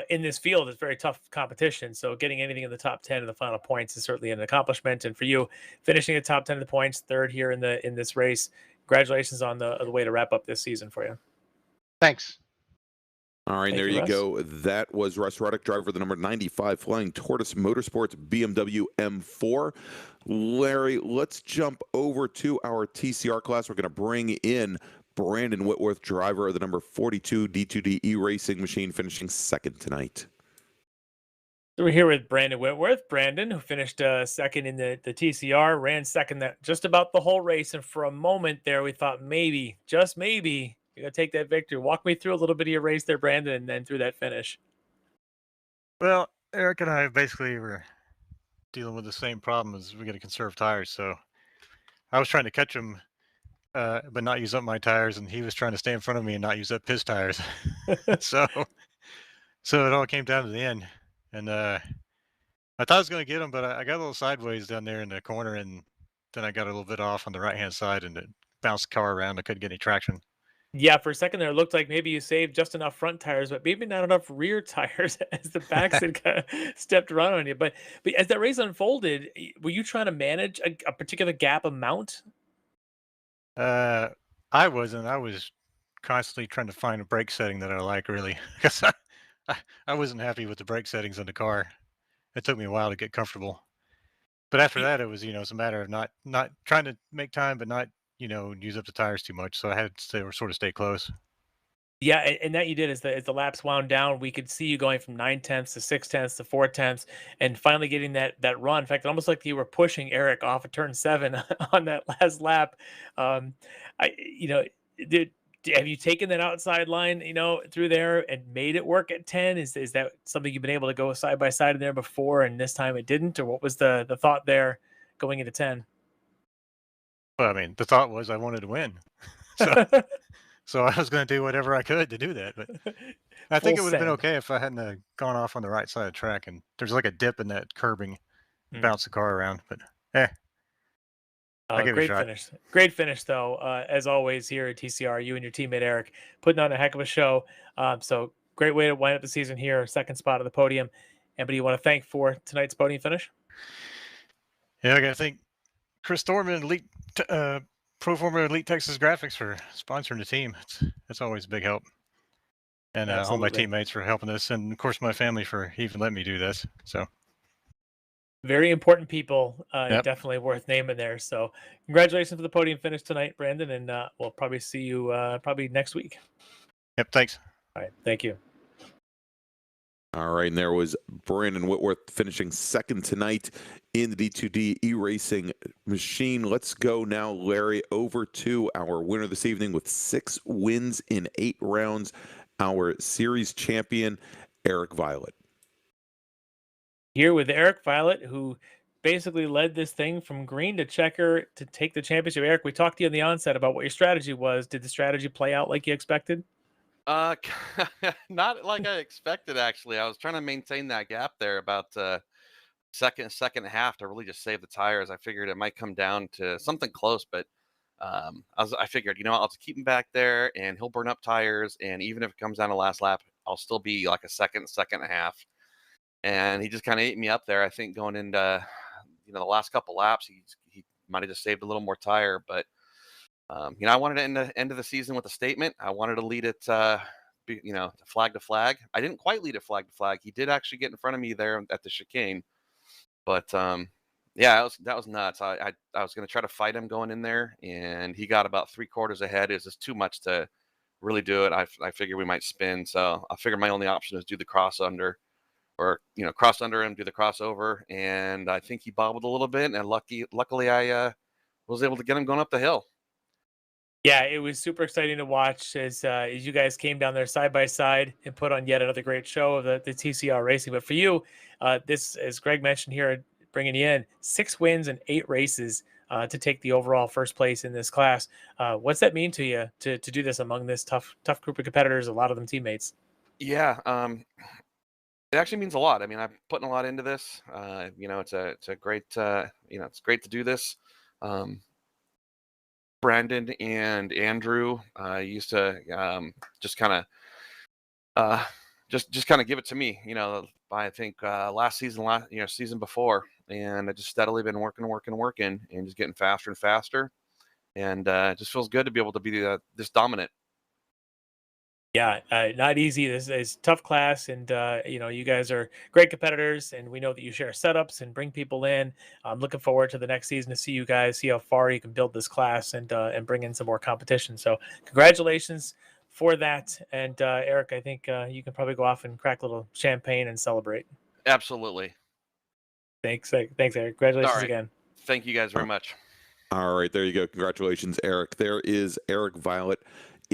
in this field. It's very tough competition. So getting anything in the top 10 in the final points is certainly an accomplishment. And for you, finishing the top 10 of the points, 3rd here in this race, congratulations on the way to wrap up this season for you. Thanks. All right, there you go. That was Russ Ruddock, driver of the number 95 Flying Tortoise Motorsports BMW M4. Larry, let's jump over to our TCR class. We're going to bring in Brandon Whitworth, driver of the number 42 D2D E-Racing machine, finishing 2nd tonight. So we're here with Brandon Whitworth. Brandon, who finished 2nd in the TCR, ran 2nd that just about the whole race. And for a moment there, we thought maybe, just maybe, you're going to take that victory. Walk me through a little bit of your race there, Brandon, and then through that finish. Well, Eric and I basically were dealing with the same problem as we got to conserve tires. So I was trying to catch him, but not use up my tires, and he was trying to stay in front of me and not use up his tires. so it all came down to the end. And I thought I was going to get him, but I got a little sideways down there in the corner, and then I got a little bit off on the right-hand side, and it bounced the car around. I couldn't get any traction. Yeah, for a second there, it looked like maybe you saved just enough front tires, but maybe not enough rear tires as the backs had kind of stepped around on you. But as that race unfolded, were you trying to manage a particular gap amount? I wasn't. I was constantly trying to find a brake setting that I like, really, because I wasn't happy with the brake settings on the car. It took me a while to get comfortable. But after that, it was, it's a matter of not trying to make time, but not, use up the tires too much. So I had to sort of stay close. Yeah, and that you did as the laps wound down. We could see you going from 9/10 to 6/10 to 4/10, and finally getting that run. In fact, almost like you were pushing Eric off of turn 7 on that last lap. Have you taken that outside line, through there and made it work at 10? Is that something you've been able to go side by side in there before, and this time it didn't, or what was the thought there going into 10? Well, I mean, the thought was I wanted to win. So I was going to do whatever I could to do that. But I think it would have been okay if I hadn't gone off on the right side of the track. And there's like a dip in that curbing, bounce the car around. But I give it a shot. Great finish, though. As always here at TCR, you and your teammate Eric putting on a heck of a show. So great way to wind up the season here, 2nd spot of the podium. Anybody you want to thank for tonight's podium finish? Yeah, I got to thank Chris Thorman, Elite Pro Formula Elite Texas Graphics for sponsoring the team. It's always a big help. And all my teammates for helping us. And, of course, my family for even letting me do this. So very important people. Yep. Definitely worth naming there. So congratulations for the podium finish tonight, Brandon. And we'll probably see you probably next week. Yep, thanks. All right, thank you. All right, and there was Brandon Whitworth finishing 2nd tonight in the D2D E-Racing machine. Let's go now, Larry, over to our winner this evening with 6 wins in 8 rounds, our series champion, Eric Violet. Here with Eric Violet, who basically led this thing from green to checker to take the championship. Eric, we talked to you in the onset about what your strategy was. Did the strategy play out like you expected? Not like I expected, actually. I was trying to maintain that gap there about second half to really just save the tires. I figured it might come down to something close, but I figured, I'll just keep him back there and he'll burn up tires. And even if it comes down to last lap, I'll still be like a second and a half. And he just kind of ate me up there. I think going into, the last couple laps, he might have just saved a little more tire. But, I wanted to end of the season with a statement. I wanted to lead it, flag to flag. I didn't quite lead it flag to flag. He did actually get in front of me there at the chicane. But, yeah, that was nuts. I was going to try to fight him going in there, and he got about 3/4 ahead. It was just too much to really do it. I figured we might spin, so I figured my only option is do the cross under, or cross under him, do the crossover, and I think he bobbled a little bit, and luckily I was able to get him going up the hill. Yeah, it was super exciting to watch as you guys came down there side by side and put on yet another great show of the TCR racing. But for you, this, as Greg mentioned here, bringing you in, 6 wins and 8 races to take the overall first place in this class. What's that mean to you to do this among this tough group of competitors, a lot of them teammates? Yeah, it actually means a lot. I mean, I'm putting a lot into this. It's a great, it's great to do this. Brandon and Andrew used to just kind of give it to me, I think last season, season before, and I just steadily been working and just getting faster and faster, and it just feels good to be able to be this dominant. Yeah, not easy. This is tough class, and you guys are great competitors, and we know that you share setups and bring people in. I'm looking forward to the next season to see you guys, see how far you can build this class and bring in some more competition. So congratulations for that. And Eric, I think you can probably go off and crack a little champagne and celebrate. Absolutely. Thanks, Eric. Congratulations again. Thank you guys very much. All right, there you go. Congratulations, Eric. There is Eric Violet,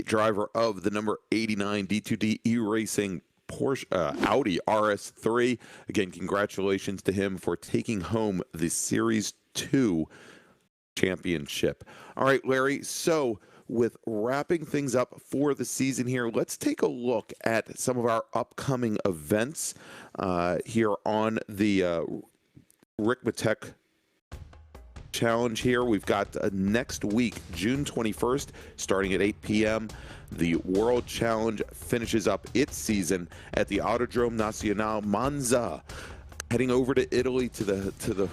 driver of the number 89 D2D iRacing Porsche Audi RS3. Again, congratulations to him for taking home the Series 2 championship. All right, Larry, so with wrapping things up for the season here, let's take a look at some of our upcoming events here on the Ricmotech Challenge here. We've got next week, June 21st, starting at 8 p.m. The World Challenge finishes up its season at the Autodrome Nacional Monza, heading over to Italy to the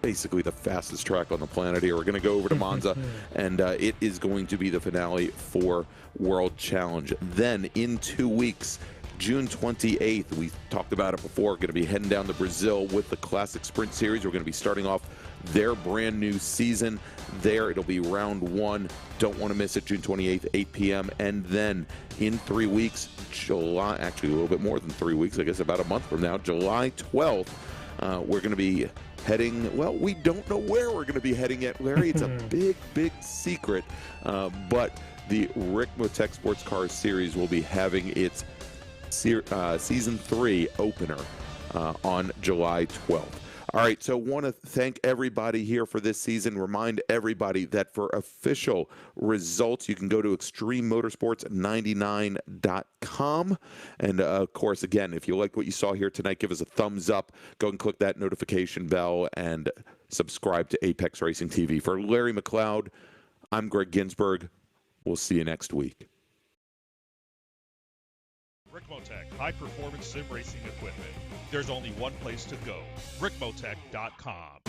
basically the fastest track on the planet here. We're going to go over to Monza, and it is going to be the finale for World Challenge. Then in 2 weeks, June 28th, we talked about it before, going to be heading down to Brazil with the Classic Sprint Series. We're going to be starting off their brand new season there. It'll be round 1. Don't want to miss it, June 28th, 8 p.m. And then in 3 weeks, July, actually a little bit more than 3 weeks, I guess about a month from now, July 12th, we're going to be heading, well, we don't know where we're going to be heading yet, Larry. It's a big secret, but the Ricmotech Sportscar Series will be having its Season 3 opener on July 12th. All right, so want to thank everybody here for this season. Remind everybody that for official results, you can go to extrememotorsports99.com. And, of course, again, if you like what you saw here tonight, give us a thumbs up. Go and click that notification bell and subscribe to Apex Racing TV. For Larry McLeod, I'm Greg Ginsburg. We'll see you next week. Ricmotech, high-performance sim racing equipment. There's only one place to go, ricmotech.com.